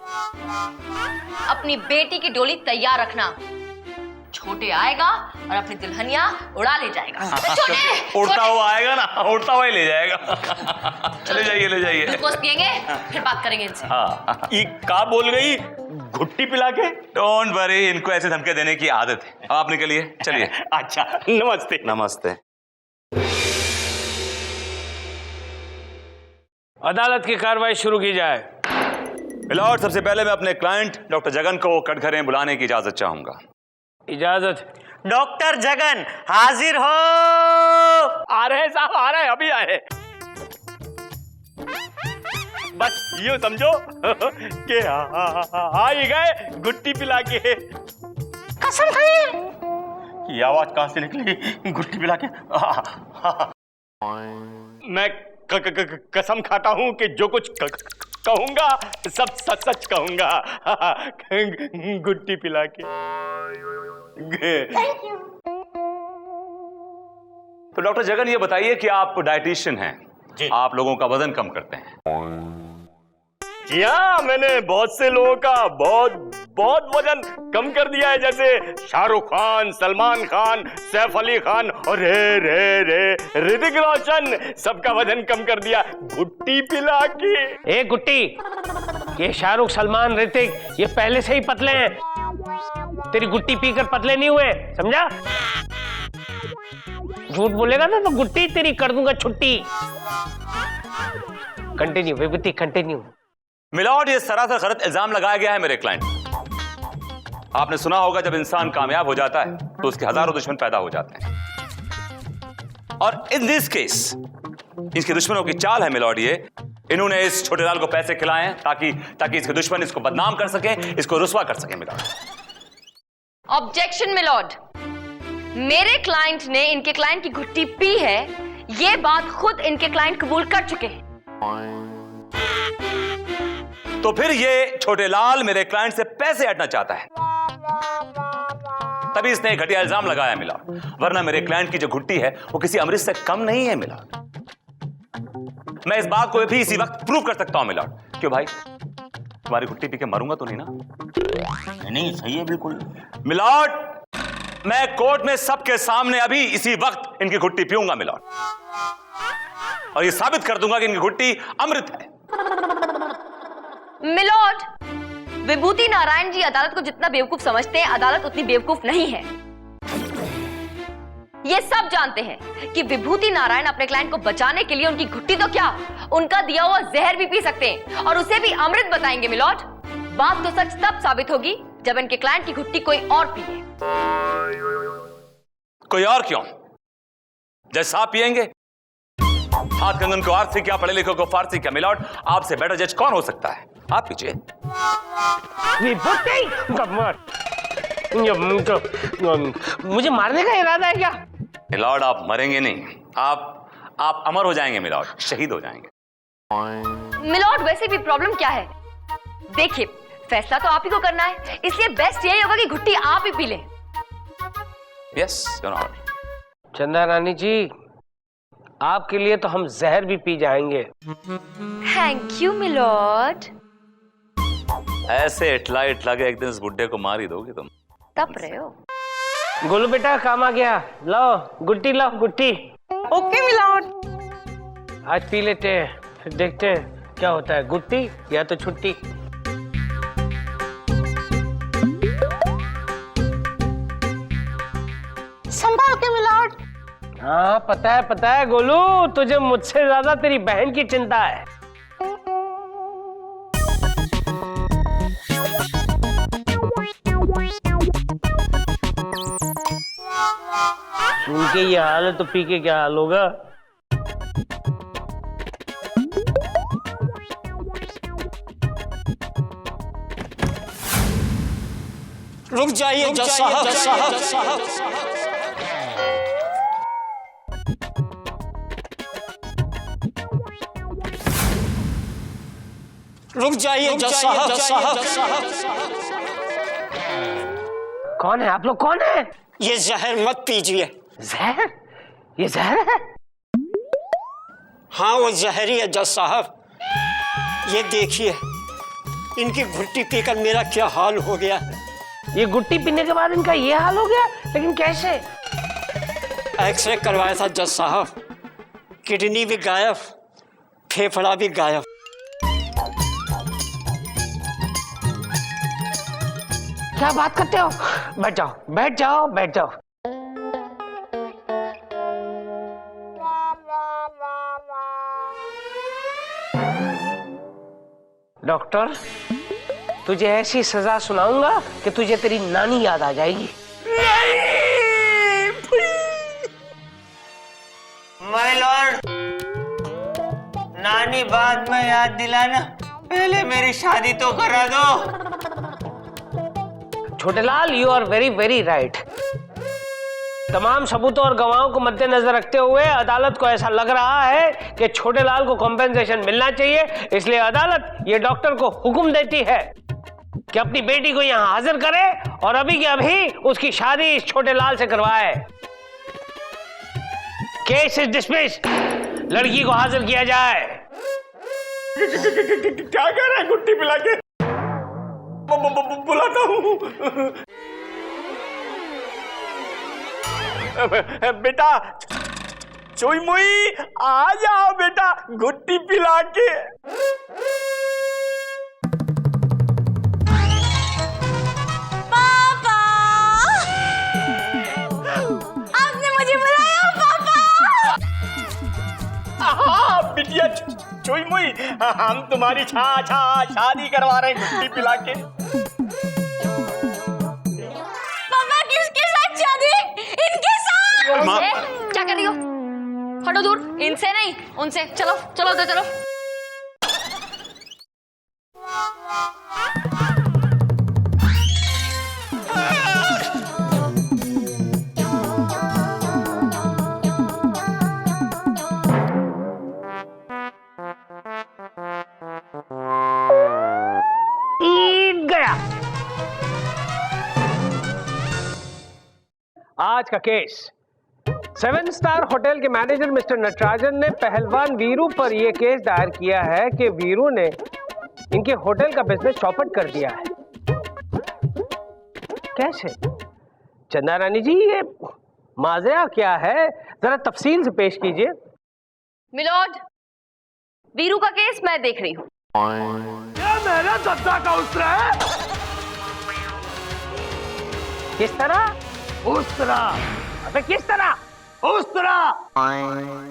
[SPEAKER 2] अपनी बेटी की डोली तैयार रखना। छोटे आएगा और अपनी दुल्हनिया उड़ा ले जाएगा। छोटे
[SPEAKER 3] उड़ता हुआ आएगा ना, उड़ता हुआ ही ले जाएगा। ले जाइए, ले जाइए।
[SPEAKER 2] ग्लूकोज पिएंगे, फिर बात करेंगे इनसे।
[SPEAKER 3] हाँ,
[SPEAKER 9] ये का बोल गई? घुट्टी पिला के?
[SPEAKER 3] डोंट वरी, इनको ऐसे धमके देने की आदत है। अब आप निकलिए, चलिए।
[SPEAKER 9] अच्छा, नमस्ते।
[SPEAKER 3] नमस्ते।
[SPEAKER 1] अदालत की कार्रवाई शुरू की जाए।
[SPEAKER 3] मिलॉर्ड, सबसे पहले मैं अपने क्लाइंट डॉक्टर जगन को कटघरे बुलाने की इजाजत चाहूंगा।
[SPEAKER 1] इजाजत।
[SPEAKER 4] डॉक्टर जगन हाजिर हो।
[SPEAKER 9] आ रहे साहब, आ रहे, अभी आए। बस यूं समझो कि आ ही गए घुट्टी पिला के।
[SPEAKER 4] कसम खाई।
[SPEAKER 9] ये आवाज कहां से निकली? घुट्टी पिला के? मैं कसम खाता हूं कि जो कुछ कहूंगा सब सच सच कहूंगा। घुट्टी पिला के।
[SPEAKER 3] तो डॉक्टर जगन, ये बताइए कि आप डाइटिशियन हैं, आप लोगों का वजन कम करते हैं।
[SPEAKER 9] जी हाँ, मैंने बहुत से लोगों का बहुत वजन कम कर दिया है, जैसे शाहरुख खान, सलमान खान, सैफ अली खान और रे ऋतिक रोशन, सबका वजन कम कर दिया घुट्टी पिला के।
[SPEAKER 1] ए गुट्टी, ये शाहरुख, सलमान, ऋतिक, ये पहले से ही पतले हैं। तेरी गुट्टी पीकर पतले नहीं हुए, समझा? झूठ बोलेगा ना तो गुट्टी तेरी कर दूंगा छुट्टी। कंटिन्यू विभूति, कंटिन्यू।
[SPEAKER 3] मिलॉर्ड, ये सरासर गलत इल्जाम लगाया गया है मेरे क्लाइंट। आपने सुना होगा, जब इंसान कामयाब हो जाता है तो उसके हजारों दुश्मन पैदा हो जाते हैं। और इन दिस केस इसके दुश्मनों की चाल है मिलॉर्ड ये, इन्होंने इस छोटे लाल को पैसे खिलाए हैं ताकि इसके दुश्मन इसको बदनाम कर सके, इसको रुस्वा कर सके। मिलॉर्ड,
[SPEAKER 2] ऑब्जेक्शन मिलॉर्ड, मेरे क्लाइंट ने इनके क्लाइंट की घुट्टी पी है, ये बात खुद इनके क्लाइंट कबूल कर चुके हैं।
[SPEAKER 3] तो फिर ये छोटे लाल मेरे क्लाइंट से पैसे हटना चाहता है, तभी इसने घटिया इल्जाम लगाया मिलॉर्ड। वरना मेरे क्लाइंट की जो घुट्टी है वो किसी अमृत से कम नहीं है मिलॉर्ड। मैं इस बात को भी इसी वक्त प्रूव कर सकता हूं मिलॉर्ड। क्यों भाई, तुम्हारी घुट्टी पी के मरूंगा तो नहीं ना?
[SPEAKER 9] नहीं, सही है बिल्कुल।
[SPEAKER 3] मिलॉर्ड, मैं कोर्ट में सबके सामने अभी इसी वक्त इनकी घुट्टी पीऊंगा मिलॉर्ड, और ये साबित कर दूंगा कि इनकी घुट्टी अमृत है।
[SPEAKER 2] मिलॉर्ड, विभूति नारायण जी अदालत को जितना बेवकूफ समझते हैं, अदालत उतनी बेवकूफ नहीं है। ये सब जानते हैं कि विभूति नारायण अपने क्लाइंट को बचाने के लिए उनकी घुट्टी तो क्या, उनका दिया हुआ जहर भी पी सकते हैं और उसे भी अमृत बताएंगे। मिलॉर्ड, बात तो सच तब साबित होगी जब इनके क्लाइंट की घुट्टी कोई और पिए।
[SPEAKER 3] कोई और क्यों? जज साहब पिएंगे? हाथ कंगन को आरती क्या, पढ़े लिखे को फारसी क्या? मिलॉर्ड, आपसे बेटर जज कौन हो सकता है? आप पीछे।
[SPEAKER 1] मुझे मारने का इरादा है क्या?
[SPEAKER 3] मिलॉर्ड, आप मरेंगे नहीं, आप अमर हो जाएंगे मिलॉर्ड, शहीद हो जाएंगे।
[SPEAKER 2] मिलॉर्ड, वैसे भी प्रॉब्लम क्या है? देखिए, फैसला तो आप ही को करना है, इसलिए बेस्ट यही होगा कि घुट्टी आप ही पी लें।
[SPEAKER 3] Yes your honour.
[SPEAKER 1] Chanda Rani जी, आपके लिए तो हम जहर भी पी जाएंगे।
[SPEAKER 2] Thank you milord.
[SPEAKER 3] ऐसे इटला के एक दिन इस बुड्ढे को मार ही दोगे तुम।
[SPEAKER 2] तब रहे हो।
[SPEAKER 1] गोलू बेटा, काम आ गया, लाओ गुट्टी, लाओ गुट्टी।
[SPEAKER 8] Okay milord.
[SPEAKER 1] आज पी लेते हैं, फिर देखते हैं क्या होता है, गुट्टी या तो छुट्टी।
[SPEAKER 8] संभाल के मिलॉर्ड।
[SPEAKER 1] हाँ पता है गोलू, तुझे मुझसे ज्यादा तेरी बहन की चिंता है। सुन के ये हाल है तो पी के क्या हाल होगा?
[SPEAKER 4] रुक जाइए जज साहब। रुक जाइए जज साहब।
[SPEAKER 1] कौन है आप लोग, कौन है?
[SPEAKER 4] ये जहर मत पीजिए।
[SPEAKER 1] जहर? ये जहर है?
[SPEAKER 4] हाँ वो जहरी है जज साहब। ये देखिए इनकी घुट्टी पीकर मेरा क्या हाल हो गया है।
[SPEAKER 1] ये गुट्टी पीने के बाद इनका ये हाल हो गया, लेकिन कैसे?
[SPEAKER 4] एक्सरे करवाया था जज साहब, किडनी भी गायब, फेफड़ा भी गायब।
[SPEAKER 1] क्या बात करते हो? बैठ जाओ बैठ जाओ बैठ जाओ। डॉक्टर, तुझे ऐसी सजा सुनाऊंगा कि तुझे तेरी नानी याद आ जाएगी।
[SPEAKER 10] माय लॉर्ड, नानी बाद में याद दिलाना, पहले मेरी शादी तो करा दो।
[SPEAKER 1] Chhotelal, you are very very right. तमाम सबूतों और गवाहों को मद्देनजर रखते हुए अदालत को ऐसा लग रहा है कि छोटेलाल को कॉम्पेंसेशन मिलना चाहिए, इसलिए अदालत ये डॉक्टर को हुक्म देती है कि अपनी बेटी को यहाँ हाजिर करे और अभी की अभी उसकी शादी इस छोटेलाल से करवाए। Case is dismissed. लड़की को हाजिर किया जाए।
[SPEAKER 9] क्या कह रहा है? गुट्टी पिला के बुलाता हूँ। बेटा चुई मुई, आ जाओ बेटा, गुट्टी पिला के।
[SPEAKER 8] पापा, आपने मुझे बुलाया पापा?
[SPEAKER 9] हाँ बिटिया चुई मुई, हम तुम्हारी शादी करवा रहे हैं गुट्टी पिला के।
[SPEAKER 8] पापा किसके साथ शादी? इनके साथ?
[SPEAKER 2] क्या कर रही हो? हटो दूर, इनसे नहीं उनसे। चलो चलो तो चलो।
[SPEAKER 1] गया। आज का केस 7 स्टार होटल के मैनेजर मिस्टर नटराजन ने पहलवान वीरू पर यह केस दायर किया है कि वीरू ने इनके होटल का बिजनेस चौपट कर दिया है। कैसे? चंदा रानी जी, ये माजरा क्या है, जरा तफसील से पेश कीजिए।
[SPEAKER 2] मिलोड, वीरू का केस मैं देख रही हूँ।
[SPEAKER 9] क्या मेरा दद्दा का उसरा है?
[SPEAKER 1] किस तरह?
[SPEAKER 9] उस तरह?
[SPEAKER 1] अबे किस तरह?
[SPEAKER 9] उस तरह?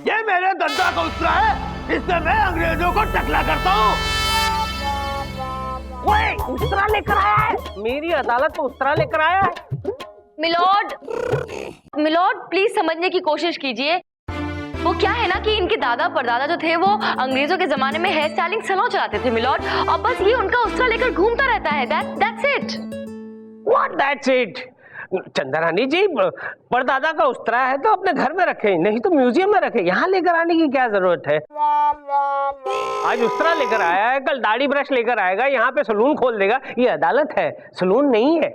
[SPEAKER 9] ये मेरे दद्दा का उसरा है, इससे मैं अंग्रेजों को टकला करता हूँ।
[SPEAKER 1] ओए, उस्तरा लेकर आया है? मेरी अदालत में उस्तरा लेकर आया है?
[SPEAKER 2] मिलोड, मिलोड प्लीज समझने की कोशिश कीजिए। वो क्या है ना कि इनके दादा परदादा जो थे वो अंग्रेजों के जमाने में हेयर स्टाइलिंग सैलून चलाते थे मिलोड, और बस ये उनका उस्तरा लेकर घूमता रहता है। That's it.
[SPEAKER 1] What that's it? चंदा रानी जी, परदादा का उस्तरा है तो अपने घर में रखे, नहीं तो म्यूजियम में रखे। यहाँ लेकर आने की क्या जरूरत है? आज उस्तरा लेकर आया है, कल दाढ़ी ब्रश लेकर आएगा, यहाँ पे सलून खोल देगा। ये अदालत है, सलून नहीं है।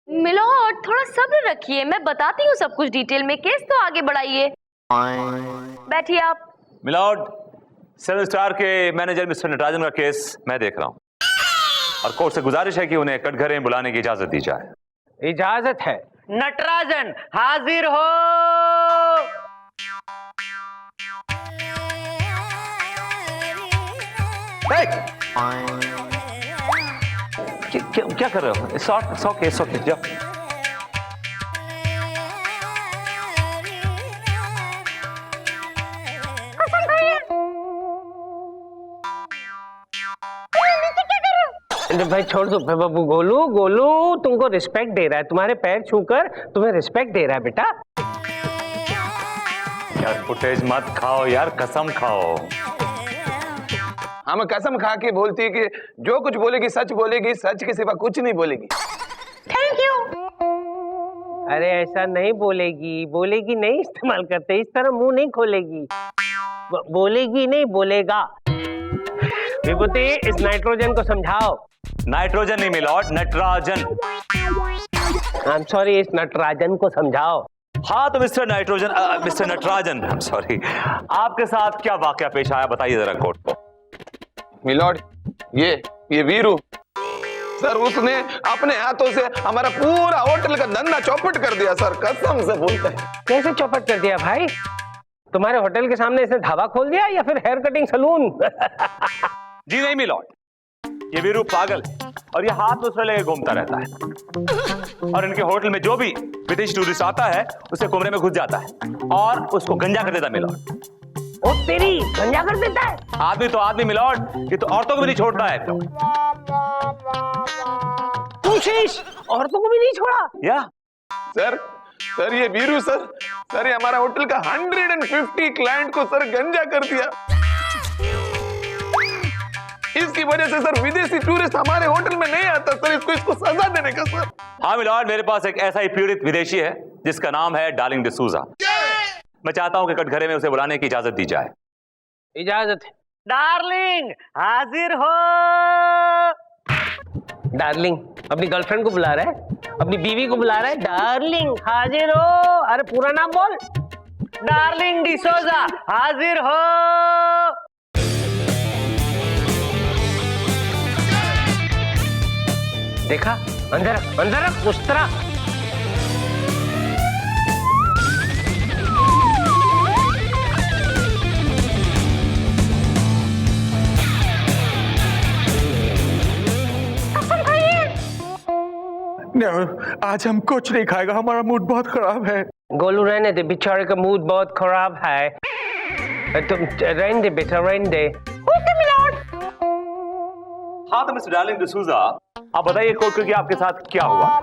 [SPEAKER 2] मिलोड थोड़ा सब्र रखिए, मैं बताती हूँ सब कुछ डिटेल में। केस तो आगे बढ़ाइए। बैठिए आप।
[SPEAKER 3] मिलॉर्ड, 7 स्टार के मैनेजर मिस्टर नटराजन का केस मैं देख रहा हूँ और कोर्ट से गुजारिश है कि उन्हें कटघरे में बुलाने की इजाजत दी जाए।
[SPEAKER 1] इजाजत है। नटराजन हाजिर हो।
[SPEAKER 3] क्या कर रहे हो? सौ केस जाओ।
[SPEAKER 1] भाई छोड़ दो बाबू। गोलू, गोलू तुमको रिस्पेक्ट दे रहा है, तुम्हारे पैर छूकर तुम्हें रिस्पेक्ट दे रहा है बेटा।
[SPEAKER 3] यार फुटेज मत खाओ यार, कसम खाओ।
[SPEAKER 11] हम कसम खा के बोलती है कि जो कुछ बोलेगी सच बोलेगी, सच के सिवा कुछ नहीं बोलेगी।
[SPEAKER 8] Thank you.
[SPEAKER 1] अरे ऐसा नहीं बोलेगी, बोलेगी नहीं इस्तेमाल करते, इस तरह मुंह नहीं खोलेगी। बोलेगी नहीं, बोलेगा। विभूति, इस नाइट्रोजन को समझाओ।
[SPEAKER 3] नाइट्रोजन नहीं milord, Natarajan.
[SPEAKER 1] I am sorry, इस नटराजन को समझाओ।
[SPEAKER 3] हाँ तो मिस्टर नटराजन, सॉरी, आपके साथ क्या वाकया पेश आया, बताइए जरा कोर्ट को।
[SPEAKER 11] मिलॉर्ड, ये वीरू सर, उसने अपने हाथों से हमारा पूरा होटल का धंधा चौपट कर दिया सर, कसम से बोलते हैं।
[SPEAKER 1] कैसे चौपट कर दिया भाई? तुम्हारे होटल के सामने इसने ढाबा खोल दिया या फिर हेयर कटिंग सलून?
[SPEAKER 3] जी नहीं मिलॉर्ड, ये वीरू पागल है और ये हाथ में लेके घूमता रहता है और इनके होटल में जो भी विदेशी टूरिस्ट आता है उसे कमरे में घुस जाता है और उसको गंजा कर देता है मिलॉर्ड।
[SPEAKER 1] ओ तेरी, गंजा कर देता है?
[SPEAKER 3] आदमी तो आदमी मिलॉर्ड, ये तो औरतों को भी नहीं छोड़ता है।
[SPEAKER 1] तू शेष औरतों को भी नहीं छोड़ा?
[SPEAKER 3] या
[SPEAKER 11] सर ये वीरू सर ये हमारा होटल का 150 क्लाइंट को सर गंजा कर दिया। इसकी वजह से सर विदेशी टूरिस्ट हमारे होटल में नहीं आता सर, इसको सजा देने का सर।
[SPEAKER 3] हाँ मिलॉर्ड, मेरे पास एक ऐसा ही पीड़ित विदेशी है जिसका नाम है डार्लिंग डिसूजा। मैं चाहता हूं कि कटघरे में उसे बुलाने की इजाजत दी जाए।
[SPEAKER 1] इजाजत है।
[SPEAKER 6] डार्लिंग हाजिर हो।
[SPEAKER 1] डार्लिंग अपनी गर्लफ्रेंड को बुला रहा है, अपनी बीवी को बुला रहा है। डार्लिंग हाजिर हो। अरे पूरा नाम बोल।
[SPEAKER 6] डार्लिंग डिसूजा हाजिर हो।
[SPEAKER 1] देखा, अंदर रख उस तरह।
[SPEAKER 11] आज हम कुछ नहीं खाएगा, हमारा मूड बहुत खराब है।
[SPEAKER 1] गोलू रहने दे, बेचारे का मूड बहुत खराब है। तुम रहने दे बेटा, रहने दे। Okay milord.
[SPEAKER 3] हाँ तो मिस्टर डार्लिंग डिसूजा, आप बताइए कोर्ट के आपके साथ क्या हुआ?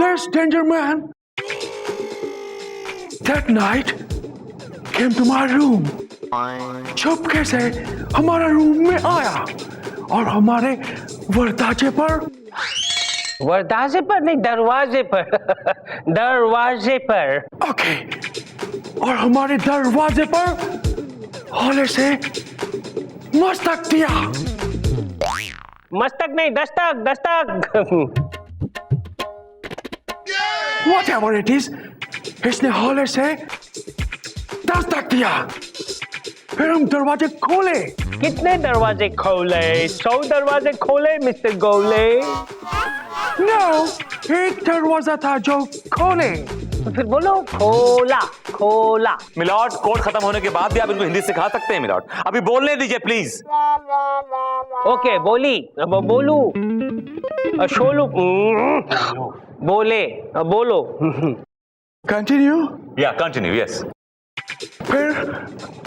[SPEAKER 11] This danger man that night came to my room. चुपके से हमारा रूम में आया और हमारे दरवाजे पर
[SPEAKER 1] नहीं, दरवाजे पर। दरवाजे पर।
[SPEAKER 11] ओके, और हमारे दरवाजे पर हौले से मस्तक दिया।
[SPEAKER 1] मस्तक नहीं, दस्तक।
[SPEAKER 11] Whatever it is, इसने हौले से दस्तक दिया। फिर हम दरवाजे खोले।
[SPEAKER 1] कितने दरवाजे खोले? 100 दरवाजे खोले मिस्टर गोले।
[SPEAKER 11] No, एक दरवाजा था जो खोले।
[SPEAKER 1] तो फिर बोलो खोला।
[SPEAKER 3] मिलॉर्ड, कोर्ट खत्म होने के बाद भी आप इनको हिंदी सिखा सकते हैं मिलॉर्ड, अभी बोलने दीजिए प्लीज।
[SPEAKER 1] ओके, बोलू शोलू बोलो।
[SPEAKER 11] कंटिन्यू।
[SPEAKER 3] या कंटिन्यू, यस।
[SPEAKER 11] फिर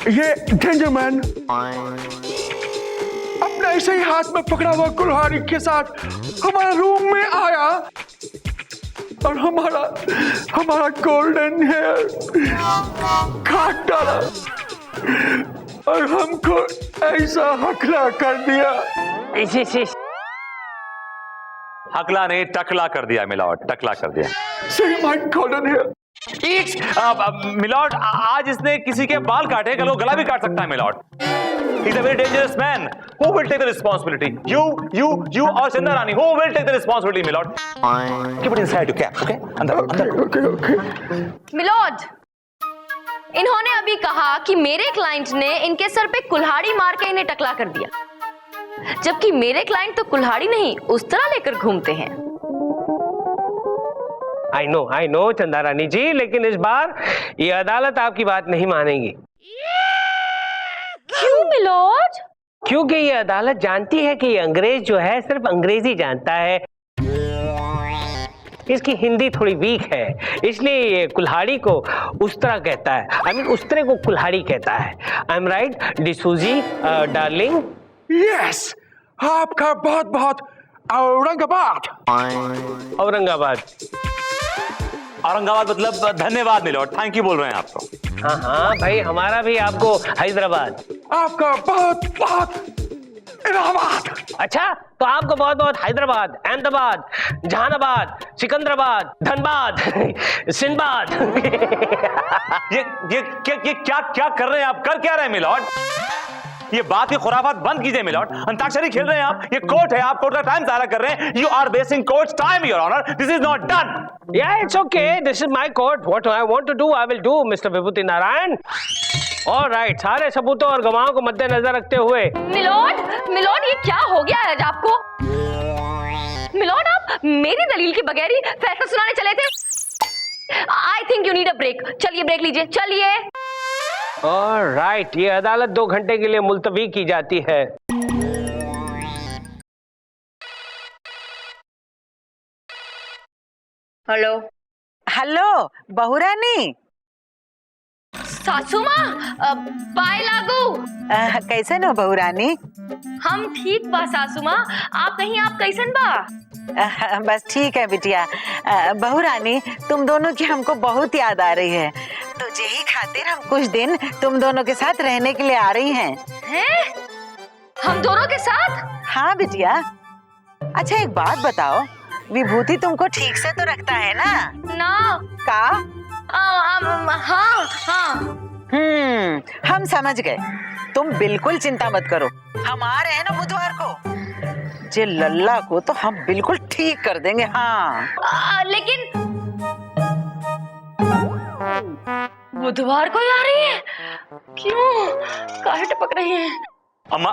[SPEAKER 11] ये डेंजर मैन अपना ऐसे ही हाथ में पकड़ा हुआ कुल्हाड़ी के साथ हमारा रूम में आया और हमारा गोल्डन हेयर काट डाला और हमको ऐसा हकला कर दिया।
[SPEAKER 1] ऐसे
[SPEAKER 3] हकला नहीं, टकला कर दिया मिलॉर्ड, टकला कर दिया।
[SPEAKER 11] See my golden hair.
[SPEAKER 3] Milord, आज इसने किसी के बाल काटे, कल वो गला भी काट सकता है milord. He's a very dangerous man. Who will take the responsibility? You or Chandra Rani? Who will take the responsibility, Milord? Keep it inside your cap, okay? अंदर।
[SPEAKER 11] Okay.
[SPEAKER 2] मिलॉर्ड, इन्होंने अभी कहा कि मेरे क्लाइंट ने इनके सर पे कुल्हाड़ी मार के इन्हें टकला कर दिया, जबकि मेरे क्लाइंट तो कुल्हाड़ी नहीं उस तरह लेकर घूमते हैं।
[SPEAKER 1] आई नो चंदा रानी जी, लेकिन इस बार ये अदालत आपकी बात नहीं मानेगी।
[SPEAKER 2] क्यों मिलॉर्ड?
[SPEAKER 1] क्योंकि ये अदालत जानती है कि ये अंग्रेज जो है सिर्फ अंग्रेजी जानता है, इसकी हिंदी थोड़ी वीक है, इसलिए ये कुल्हाड़ी को उस तरह कहता है। उस तरह को कुल्हाड़ी कहता है। आई एम राइट डिसूजी डार्लिंग?
[SPEAKER 11] Yes, आपका बहुत औरंगाबाद।
[SPEAKER 3] औरंगाबाद मतलब धन्यवाद मिलॉर्ड, थैंक यू बोल रहे हैं आप तो।
[SPEAKER 1] हाँ भाई, हमारा भी आपको हैदराबाद।
[SPEAKER 11] आपका बहुत इलाहाबाद।
[SPEAKER 1] अच्छा, तो आपको बहुत हैदराबाद, अहमदाबाद, जहानाबाद, सिकंदराबाद, धनबाद, सिंधबाद।
[SPEAKER 3] ये क्या कर रहे हैं आप? कर क्या रहे हैं मिलॉर्ड? ये बात ये खुराफात बंद कीजिए मिलॉर्ड। अंताक्षरी खेल रहे हैं आप, ये कोर्ट है, आप कोर्ट का टाइम ज़ाया कर रहे हैं। You are wasting court's time your honour, this is not done.
[SPEAKER 1] Yeah, it's okay. This is my court. What I want to do, I will do, Mr. Vibhuti Narayan. All right, सारे सबूतों और गवाहों को मद्देनजर रखते हुए।
[SPEAKER 2] मिलोड ये क्या हो गया आज आपको? मिलोड आप मेरी दलील के बगैर ही फैसला सुनाने चले थे। I think you need a break. चलिए ब्रेक लीजिए, चलिए।
[SPEAKER 1] All right, ये अदालत 2 घंटे के लिए मुलतवी की जाती है।
[SPEAKER 2] हेलो
[SPEAKER 8] हेलो बहुरानी,
[SPEAKER 2] सासू माँ, बाय लागू।
[SPEAKER 8] कैसे हो बहुरानी?
[SPEAKER 2] हम ठीक बा सासू माँ, आप कैसन बा?
[SPEAKER 8] बस ठीक है बिटिया। बहुरानी, तुम दोनों की हमको बहुत याद आ रही है, तो यही खातिर हम कुछ दिन तुम दोनों के साथ रहने के लिए आ रही हैं।
[SPEAKER 2] हैं? हम दोनों के साथ?
[SPEAKER 8] हाँ बिटिया। अच्छा एक बात बताओ, विभूति तुमको ठीक से तो रखता है ना?
[SPEAKER 2] ना।
[SPEAKER 8] का?
[SPEAKER 2] हाँ।
[SPEAKER 8] हम समझ गए, तुम बिल्कुल चिंता मत करो, हम आ रहे हैं ना बुधवार को। जे लल्ला को तो हम बिल्कुल ठीक कर देंगे। हाँ
[SPEAKER 2] लेकिन बुधवार को ही आ रही है? क्यों? काहे टपक रही है?
[SPEAKER 3] अम्मा,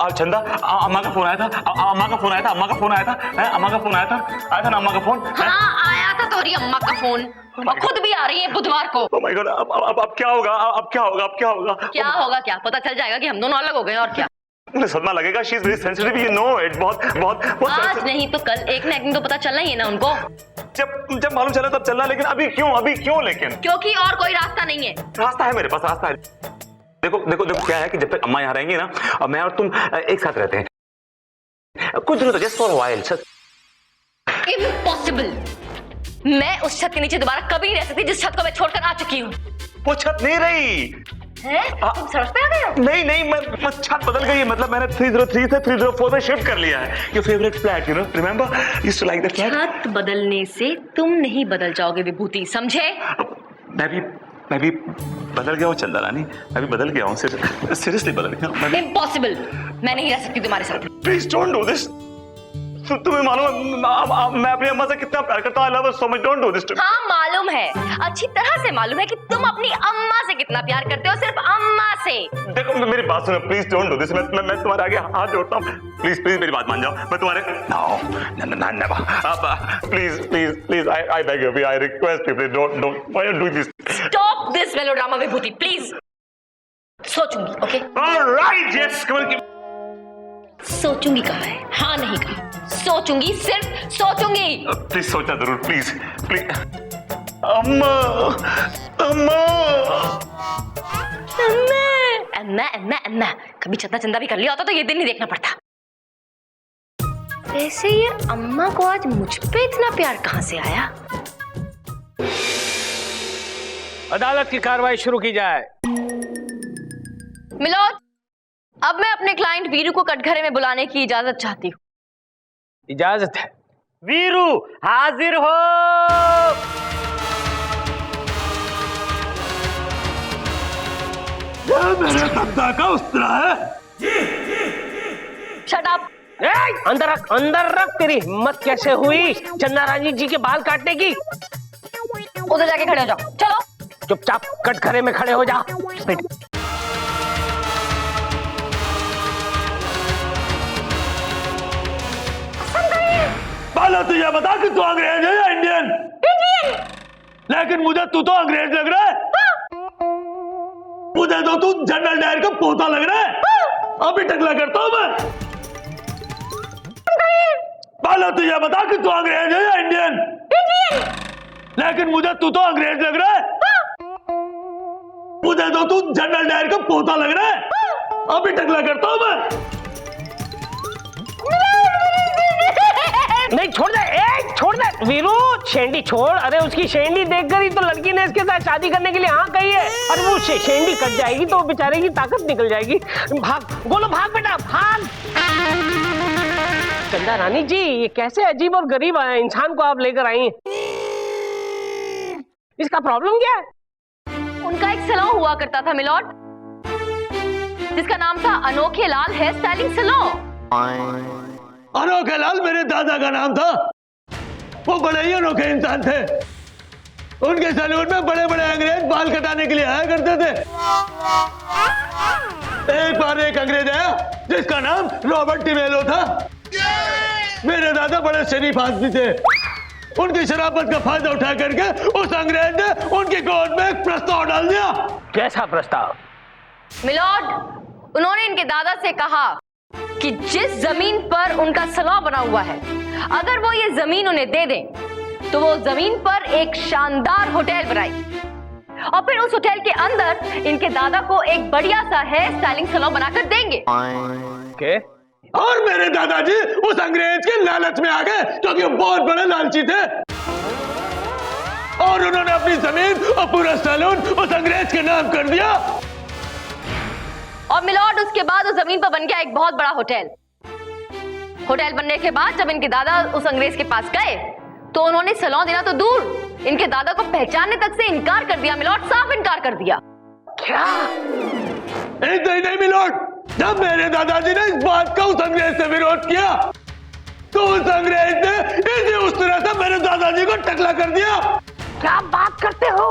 [SPEAKER 3] चंदा, अम्मा का फोन आया था, अम्मा का फोन आया था, अम्मा का फोन आया था, अम्मा का फोन आया था ना अम्मा का फोन?
[SPEAKER 2] हाँ आया था तोरी अम्मा का फोन, और खुद भी आ रही है बुधवार को।
[SPEAKER 3] Oh my God, अब क्या होगा? अब क्या होगा? अब क्या होगा?
[SPEAKER 2] क्या होगा? क्या पता चल जाएगा कि हम दोनों अलग हो गए और क्या?
[SPEAKER 3] मुझे सदमा लगेगा। She is very sensitive, you know it। बहुत
[SPEAKER 2] आज नहीं तो कल एक ना एक दिन तो पता चलना ही है ना उनको।
[SPEAKER 3] जब मालूम चला तब चलना, लेकिन अभी क्यों? लेकिन
[SPEAKER 2] क्योंकि और कोई रास्ता नहीं है।
[SPEAKER 3] रास्ता है मेरे पास, रास्ता है। देखो क्या है कि जब तक अम्मा यहाँ रहेंगी ना, और मैं और तुम एक साथ रहते हैं कुछ दिनों तक, जस्ट फॉर व्हाइल।
[SPEAKER 2] इम्पॉसिबल। मैं उस छत के नीचे दोबारा कभी नहीं रह सकती जिस छत को मैं छोड़कर आ चुकी हूँ।
[SPEAKER 3] वो छत नहीं रही
[SPEAKER 2] है? तुम सड़क पे आ गए हो?
[SPEAKER 3] नहीं, मैं छत बदल गई है। मतलब मैंने 303 से 304 में शिफ्ट कर लिया है। Your favourite flat, you know, remember, used to like that flat.
[SPEAKER 2] छत बदलने से तुम नहीं बदल जाओगे विभूति, समझे?
[SPEAKER 3] मैं भी बदल गया हूँ चंदा रानी, मैं भी बदल गया हूँ, सीरियसली बदल गया हूँ।
[SPEAKER 2] इम्पॉसिबल। मैं नहीं रह सकती तुम्हारे साथ।
[SPEAKER 3] Please don't do this. तुम्हें मालूम है मैं अपनी अम्मा से कितना प्यार करता हूं। I love her so much, don't do this to me.
[SPEAKER 2] हाँ मालूम है, अच्छी तरह से मालूम है कि तुम अपनी अम्मा से कितना प्यार करते हो, सिर्फ अम्मा से।
[SPEAKER 3] देखो मेरी बात सुनो, प्लीज डोंट डू दिस। मैं तुम्हारे आगे हाथ जोड़ता हूँ, प्लीज मेरी बात मान जाओ। मैं तुम्हारे please I beg you, I request you, please don't why are doing this.
[SPEAKER 2] Stop this melodrama Vibhuti, please. सोचूंगी, okay?
[SPEAKER 3] Alright, yes, come on.
[SPEAKER 2] सोचूंगी कहा है, हाँ नहीं कहा। सोचूंगी, सिर्फ सोचूंगी।
[SPEAKER 3] प्लीज सोचना जरूर, प्लीज। अम्मा
[SPEAKER 2] कभी चंदा भी कर लिया होता तो ये दिन नहीं देखना पड़ता। वैसे ये अम्मा को आज मुझ पे इतना प्यार कहाँ से आया?
[SPEAKER 1] अदालत की कार्रवाई शुरू की जाए।
[SPEAKER 2] मिलोड, अब मैं अपने क्लाइंट वीरू को कटघरे में बुलाने की इजाजत चाहती हूँ।
[SPEAKER 1] इजाजत है।
[SPEAKER 10] वीरू हाजिर हो।
[SPEAKER 11] मेरे सत्ता का उस्तरा है।
[SPEAKER 2] Shut up.
[SPEAKER 1] अंदर रख। तेरी हिम्मत कैसे हुई चंदा रानी जी के बाल काटने की?
[SPEAKER 2] उधर जाके खड़े हो जाओ, चलो।
[SPEAKER 1] चुपचाप कटघरे में खड़े हो जा।
[SPEAKER 11] पहले तुझे बता कि तू अंग्रेज है या इंडियन? लेकिन मुझे तू तो अंग्रेज लग रहा है। मुझे तो तू जनरल डायर का पोता लग रहा है। अभी टकला करता हूं मैं। पहले तुझे बता कि तू अंग्रेज है या इंडियन? लेकिन मुझे तू तो अंग्रेज लग रहा है। मुझे तो तू जनरल डायर का पोता लग रहा है। अभी टकला करता हूं मैं।
[SPEAKER 1] नहीं, छोड़ दे वीरू, शेंडी छोड़। अरे उसकी शेंडी देखकर ही तो लड़की ने इसके साथ शादी करने के लिए हाँ कही है। अरे वो शेंडी कट जाएगी तो बेचारे की ताकत निकल जाएगी। भाग बोलो, भाग बेटा भाग। चंदा रानी जी, ये कैसे अजीब और गरीब इंसान को आप लेकर आई हैं? इसका प्रॉब्लम क्या है?
[SPEAKER 2] उनका एक सलून हुआ करता था मिलॉर्ड। जिसका नाम था अनोखे लाल हेयर स्टाइलिंग सैलून।
[SPEAKER 11] अनोखे लाल मेरे दादा का नाम था। वो बड़े ही अनोखे इंसान थे। उनके सैलून में बड़े बड़े अंग्रेज बाल कटाने के लिए आया करते थे। एक बार एक अंग्रेज आया जिसका नाम रॉबर्ट टिमेलो था। मेरे दादा बड़े शरीफ आदमी थे। उनकी शराफत का फायदा उठा करके उस अंग्रेज ने उनकी गोद में एक प्रस्ताव डाल दिया।
[SPEAKER 1] कैसा प्रस्ताव?
[SPEAKER 2] मिलॉर्ड, उन्होंने इनके दादा से कहा कि जिस जमीन पर उनका सैलून बना हुआ है, अगर वो ये जमीन उन्हें दे दें तो वो जमीन पर एक शानदार होटल बनाए और फिर उस होटल के अंदर इनके दादा को एक बढ़िया सा हेयर स्टाइलिंग सैलून बनाकर देंगे।
[SPEAKER 1] के?
[SPEAKER 11] और मेरे दादाजी उस अंग्रेज के लालच में आ गए क्योंकि वो बहुत बड़े लालची थे और उन्होंने अपनी जमीन और पूरा सैलून उस अंग्रेज के नाम कर दिया।
[SPEAKER 2] और मिलॉर्ड, उसके बाद उस जमीन पर बन गया एक बहुत बड़ा होटल। होटल बनने के बाद जब इनके दादा उस अंग्रेज के पास गए तो उन्होंने सैलून देना तो दूर, इनके दादा को पहचानने तक से इनकार कर दिया। मिलॉर्ड, साफ इनकार कर दिया।
[SPEAKER 1] क्या?
[SPEAKER 11] नहीं मिलोट, जब मेरे दादाजी ने इस बात का उस अंग्रेज से विरोध किया तो उस अंग्रेज ने इसे उस तरह से मेरे दादाजी को टकला कर दिया।
[SPEAKER 1] क्या बात करते हो?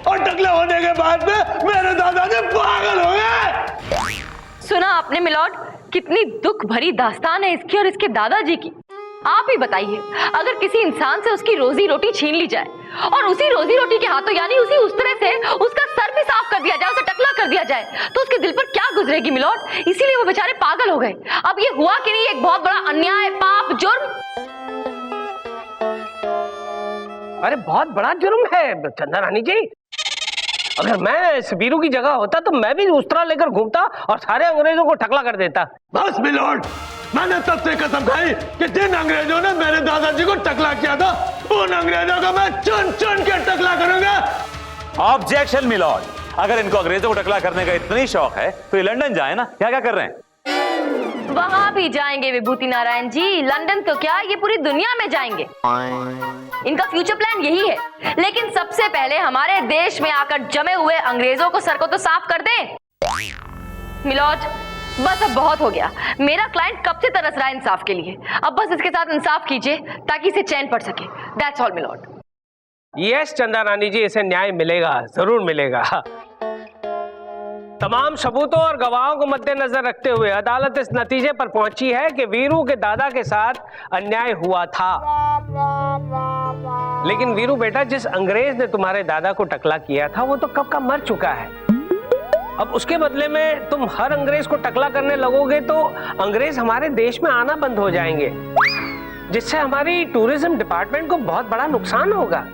[SPEAKER 11] और टकला होने के बाद में मेरे दादाजी पागल हो गए।
[SPEAKER 2] सुना आपने मिलॉर्ड, कितनी दुख भरी दास्तान है इसकी और इसके दादाजी की। आप ही बताइए, अगर किसी इंसान से उसकी रोजी रोटी छीन ली जाए और उसी रोजी रोटी के हाथों यानी उसी उस तरह से उसका सर भी साफ कर दिया जाए, उसे टकला कर दिया जाए, तो उसके दिल पर क्या गुजरेगी मिलॉर्ड? इसीलिए वो बेचारे पागल हो गए। अब ये हुआ कि नहीं एक बहुत बड़ा अन्याय, पाप, जुर्म।
[SPEAKER 1] अरे बहुत बड़ा जुर्म है चंदा रानी जी। अगर मैं इस वीरू की जगह होता तो मैं भी उस्तरा लेकर घूमता और सारे अंग्रेजों को टकला कर देता।
[SPEAKER 11] बस मिलोट, मैंने तब से कसम खाई कि जिन अंग्रेजों ने मेरे दादाजी को टकला किया था उन अंग्रेजों को मैं चुन चुन के टकला करूंगा।
[SPEAKER 3] ऑब्जेक्शन मिलॉर्ड, अगर इनको अंग्रेजों को टकला करने का इतनी शौक है तो ये लंदन जाए ना। क्या कर रहे हैं?
[SPEAKER 2] वहां भी जाएंगे विभूति नारायण जी। लंदन तो क्या, ये पूरी दुनिया में जाएंगे। इनका फ्यूचर प्लान यही है। लेकिन सबसे पहले हमारे देश में आकर जमे हुए अंग्रेजों को सर को तो साफ कर दें। मिलॉर्ड, बस अब बहुत हो गया। मेरा क्लाइंट कब से तरस रहा है इंसाफ के लिए। अब बस इसके साथ इंसाफ कीजिए ताकि इसे चैन पड़ सके। That's all milord.
[SPEAKER 1] यस चंदा रानी जी, इसे न्याय मिलेगा, जरूर मिलेगा। तमाम सबूतों और गवाहों को मद्देनजर रखते हुए अदालत इस नतीजे पर पहुंची है कि वीरू के दादा के साथ अन्याय हुआ था। लेकिन वीरू बेटा, जिस अंग्रेज ने तुम्हारे दादा को टकला किया था वो तो कब का मर चुका है। अब उसके बदले में तुम हर अंग्रेज को टकला करने लगोगे तो अंग्रेज हमारे देश में आना बंद हो जाएंगे, जिससे हमारी टूरिज्म डिपार्टमेंट को बहुत बड़ा नुकसान होगा।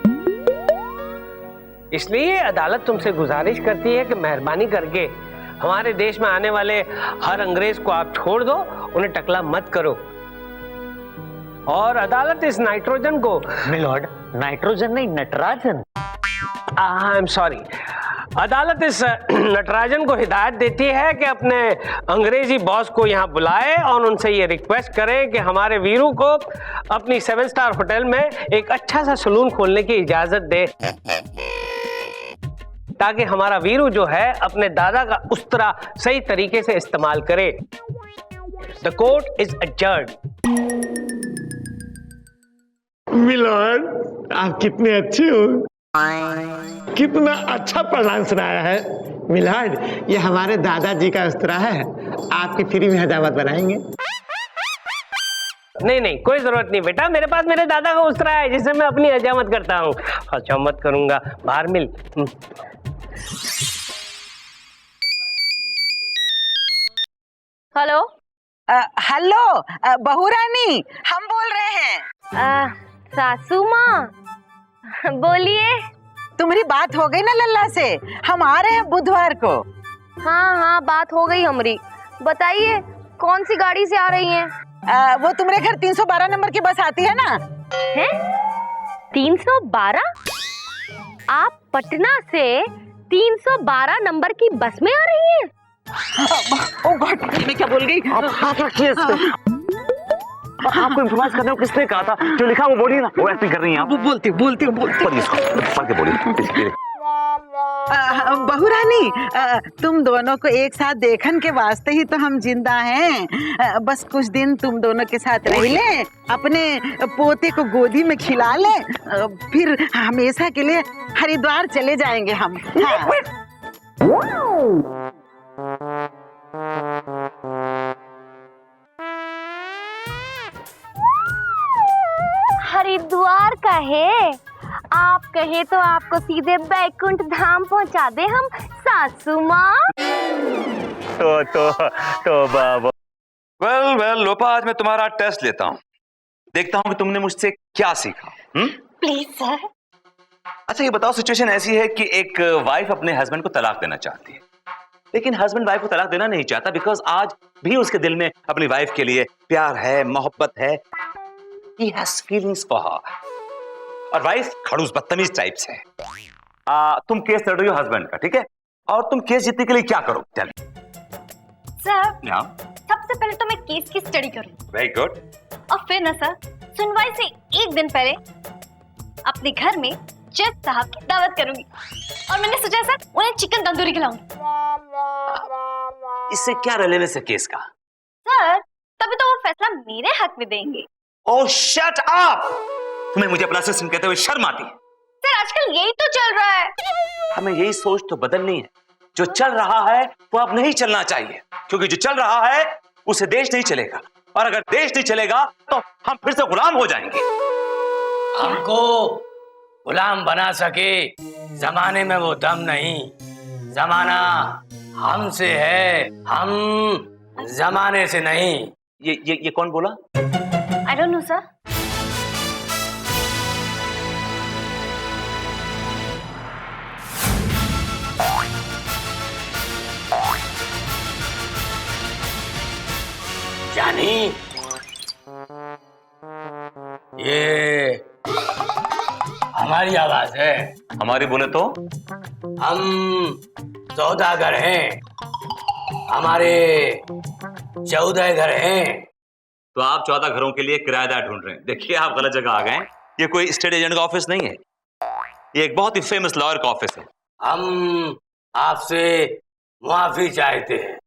[SPEAKER 1] इसलिए अदालत तुमसे गुजारिश करती है कि मेहरबानी करके हमारे देश में आने वाले हर अंग्रेज को आप छोड़ दो, उन्हें टकला मत करो। और अदालत इस नाइट्रोजन को
[SPEAKER 9] मिलॉर्ड, नाइट्रोजन नहीं, नटराजन।
[SPEAKER 1] आई एम सॉरी, अदालत इस नटराजन को हिदायत देती है कि अपने अंग्रेजी बॉस को यहाँ बुलाए और उनसे ये रिक्वेस्ट करें कि हमारे वीरू को अपनी 7 स्टार होटल में एक अच्छा सा सलून खोलने की इजाजत दे, ताकि हमारा वीरू जो है अपने दादा का उस्तरा सही तरीके से इस्तेमाल करे। The court is adjourned.
[SPEAKER 11] Milord, आप कितने अच्छे हो, कितना अच्छा प्रणाम सुनाया है। मिलोट, ये हमारे दादाजी का उस्तरा है, आपकी फ्री में हजामत बनाएंगे।
[SPEAKER 1] नहीं नहीं, कोई जरूरत नहीं बेटा, मेरे पास मेरे दादा का उस्तरा है जिससे मैं अपनी हजामत करता हूँ। हजामत करूंगा, बाहर मिल।
[SPEAKER 2] हेलो।
[SPEAKER 8] हेलो बहू रानी, हम बोल रहे हैं।
[SPEAKER 2] सासू माँ, बोलिए।
[SPEAKER 8] तुम्हारी बात हो गई ना लल्ला से? हम आ रहे हैं बुधवार को।
[SPEAKER 2] हाँ, बात हो गई हमारी। बताइए कौन सी गाड़ी से आ रही हैं?
[SPEAKER 8] वो तुम्हारे घर 312 नंबर की बस आती है ना?
[SPEAKER 2] हैं? 312? आप पटना से 312 नंबर की बस में आ रही हैं?
[SPEAKER 8] ओ गॉड, मैं क्या बोल गई?
[SPEAKER 9] आप हाथ रखिए इस पे। आपको इम्प्रोवाइज करने को किसने कहा था? जो लिखा वो बोलिए ना, वो एक्टिंग कर रही हैं आप।
[SPEAKER 8] बोलती
[SPEAKER 9] पढ़िए इसको, पढ़ के बोलिए।
[SPEAKER 8] बहू रानी, तुम दोनों को एक साथ देखन के वास्ते ही तो हम जिंदा हैं। बस कुछ दिन तुम दोनों के साथ रह ले, अपने पोते को गोदी में खिला ले, फिर हमेशा के लिए हरिद्वार चले जाएंगे हम। हाँ।
[SPEAKER 2] हरिद्वार का है, आप कहे तो आपको सीधे बैकुंठ धाम पहुंचा दे हम सासू माँ।
[SPEAKER 3] तो बाबा। वेल लोपा, आज मैं तुम्हारा टेस्ट लेता हूँ, देखता हूँ कि तुमने मुझसे क्या सीखा।
[SPEAKER 2] Please sir.
[SPEAKER 3] अच्छा ये बताओ, सिचुएशन ऐसी है कि एक वाइफ अपने हस्बैंड को तलाक देना चाहती है, लेकिन हस्बैंड वाइफ को तलाक देना नहीं चाहता बिकॉज आज भी उसके दिल में अपनी वाइफ के लिए प्यार है, मोहब्बत है। He has feelings for her. और वाइफ खड़ूस बदतमीज टाइप से है। तुम केस लड़ रही हो हस्बैंड का, ठीक है, और तुम केस जीतने के लिए क्या करो? चल
[SPEAKER 2] सर, सबसे पहले तो मैं केस की स्टडी करूँ।
[SPEAKER 3] Very good.
[SPEAKER 2] और फिर ना सर, सुनवाई से एक दिन पहले अपने घर में जज साहब की दावत करूंगी, और मैंने सोचा सर उन्हें चिकन तंदूरी खिलाऊंगी।
[SPEAKER 3] इससे क्या रिलेवेंस है केस का?
[SPEAKER 2] सर तभी तो वो फैसला मेरे हक में देंगे।
[SPEAKER 3] ओह शट अप! तुम्हें मुझे अपना असिस्टेंट कहते हुए शर्म आती है?
[SPEAKER 2] सर आजकल यही तो चल रहा है।
[SPEAKER 3] हमें यही सोच तो बदलनी है। जो चल रहा है वो अब नहीं चलना चाहिए, क्योंकि जो चल रहा है उसे देश नहीं चलेगा, और अगर देश नहीं चलेगा तो हम फिर से गुलाम हो जाएंगे।
[SPEAKER 9] हमको गुलाम बना सके जमाने में वो दम नहीं। जमाना हमसे है, हम जमाने से नहीं।
[SPEAKER 3] ये कौन बोला?
[SPEAKER 2] I don't know sir.
[SPEAKER 9] जानी, ये हमारी आवाज है।
[SPEAKER 3] हमारी बोले तो?
[SPEAKER 9] हम सौदागर हैं, हमारे 14 घर हैं।
[SPEAKER 3] तो आप 14 घरों के लिए किराएदार ढूंढ रहे हैं। देखिए आप गलत जगह आ गए। ये कोई स्टेट एजेंट का ऑफिस नहीं है, ये एक बहुत ही फेमस लॉयर का ऑफिस है।
[SPEAKER 9] हम आपसे मुआफी चाहते हैं।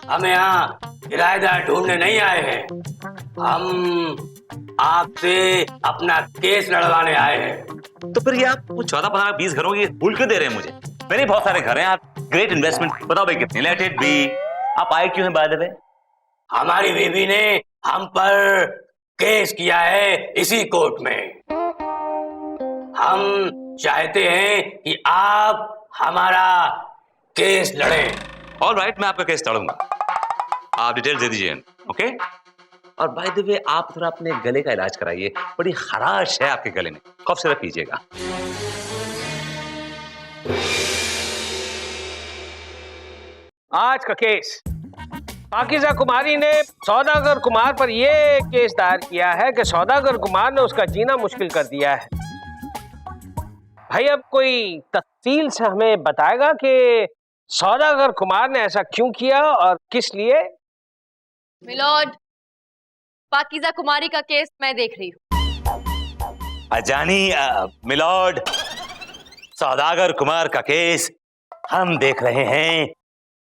[SPEAKER 9] हम यहाँ किराएदार ढूंढने नहीं आए हैं, हम आपसे अपना केस लड़वाने आए हैं।
[SPEAKER 3] तो फिर ये आप 14, 15, 20 घरों की भूल क्यों दे रहे हैं मुझे? मेरे बहुत सारे घर हैं, आप ग्रेट इन्वेस्टमेंट, बताओ भाई कितनी? Let it be. आप आए क्यों हैं बाय द वे?
[SPEAKER 9] हमारी बीवी ने हम पर केस किया है इसी कोर्ट में। हम चाहते हैं कि आप हमारा केस लड़ें।
[SPEAKER 3] ऑलराइट, मैं आपका केस लड़ूंगा। आप डिटेल्स दे दीजिए, ओके? और बाय द वे आप थोड़ा अपने गले का इलाज कराइए, बड़ी खराश है आपके गले में, कफ सिरप पीजिएगा।
[SPEAKER 1] आज का केस, पाकीज़ा कुमारी ने सौदागर कुमार पर यह केस दायर किया है कि सौदागर कुमार ने उसका जीना मुश्किल कर दिया है। भाई अब कोई तफसील से हमें बताएगा कि सौदागर कुमार ने ऐसा क्यों किया और किस लिए?
[SPEAKER 2] मिलोड, पाकीज़ा कुमारी का केस मैं देख रही हूँ।
[SPEAKER 3] अजानी मिलॉर्ड, सौदागर कुमार का केस हम देख रहे हैं।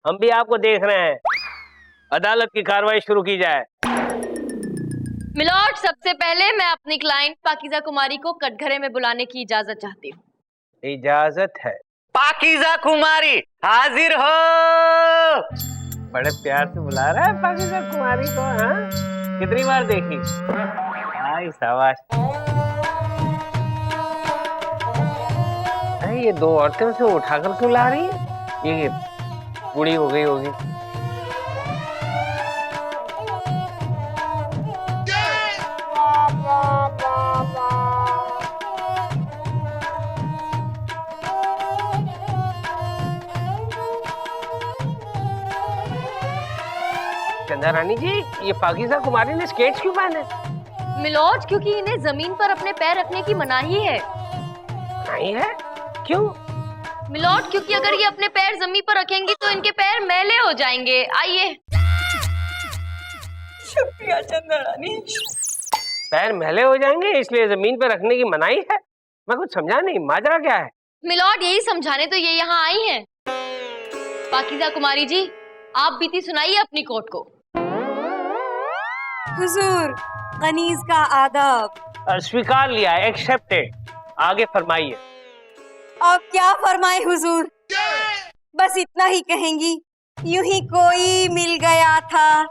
[SPEAKER 1] हम भी आपको देख रहे हैं। अदालत की कार्रवाई शुरू की जाए।
[SPEAKER 2] मिलोड, सबसे पहले मैं अपनी क्लाइंट पाकीज़ा कुमारी को कटघरे में बुलाने की इजाजत चाहती हूँ।
[SPEAKER 1] इजाजत है।
[SPEAKER 10] पाकीज़ा कुमारी हाजिर हो।
[SPEAKER 1] बड़े प्यार से बुला रहा है पाकीज़ा कुमारी को। हाँ, कितनी बार देखी? आई शाबाश। ये दो औरतें उसे उठाकर क्यों ला रही है? ये बूढ़ी हो गई होगी। चंदा रानी जी, ये पाकीज़ा कुमारी ने स्केट्स क्यों पहने?
[SPEAKER 2] मिलोड, क्योंकि इन्हें जमीन पर अपने पैर रखने की मनाही है।
[SPEAKER 1] नहीं है? क्यों?
[SPEAKER 2] मिलोड, क्योंकि अगर ये अपने पैर जमीन पर रखेंगी तो इनके पैर मैले हो जाएंगे। आइए।
[SPEAKER 7] शुक्रिया चंदा रानी।
[SPEAKER 1] पैर मैले हो जाएंगे इसलिए जमीन पर रखने की मनाही है? मैं कुछ समझा नहीं, माजरा क्या है?
[SPEAKER 2] मिलॉर्ड यही समझाने तो ये यहाँ आई हैं। पाकीज़ा कुमारी जी, आप बीती सुनाइए अपनी कोर्ट को।
[SPEAKER 7] हुजूर, कनीज का आदाब।
[SPEAKER 1] स्वीकार लिया, एक्सेप्टेड। आगे फरमाइए।
[SPEAKER 7] अब क्या फरमाए हुजूर, बस इतना ही कहेंगी। यूं ही कोई मिल गया था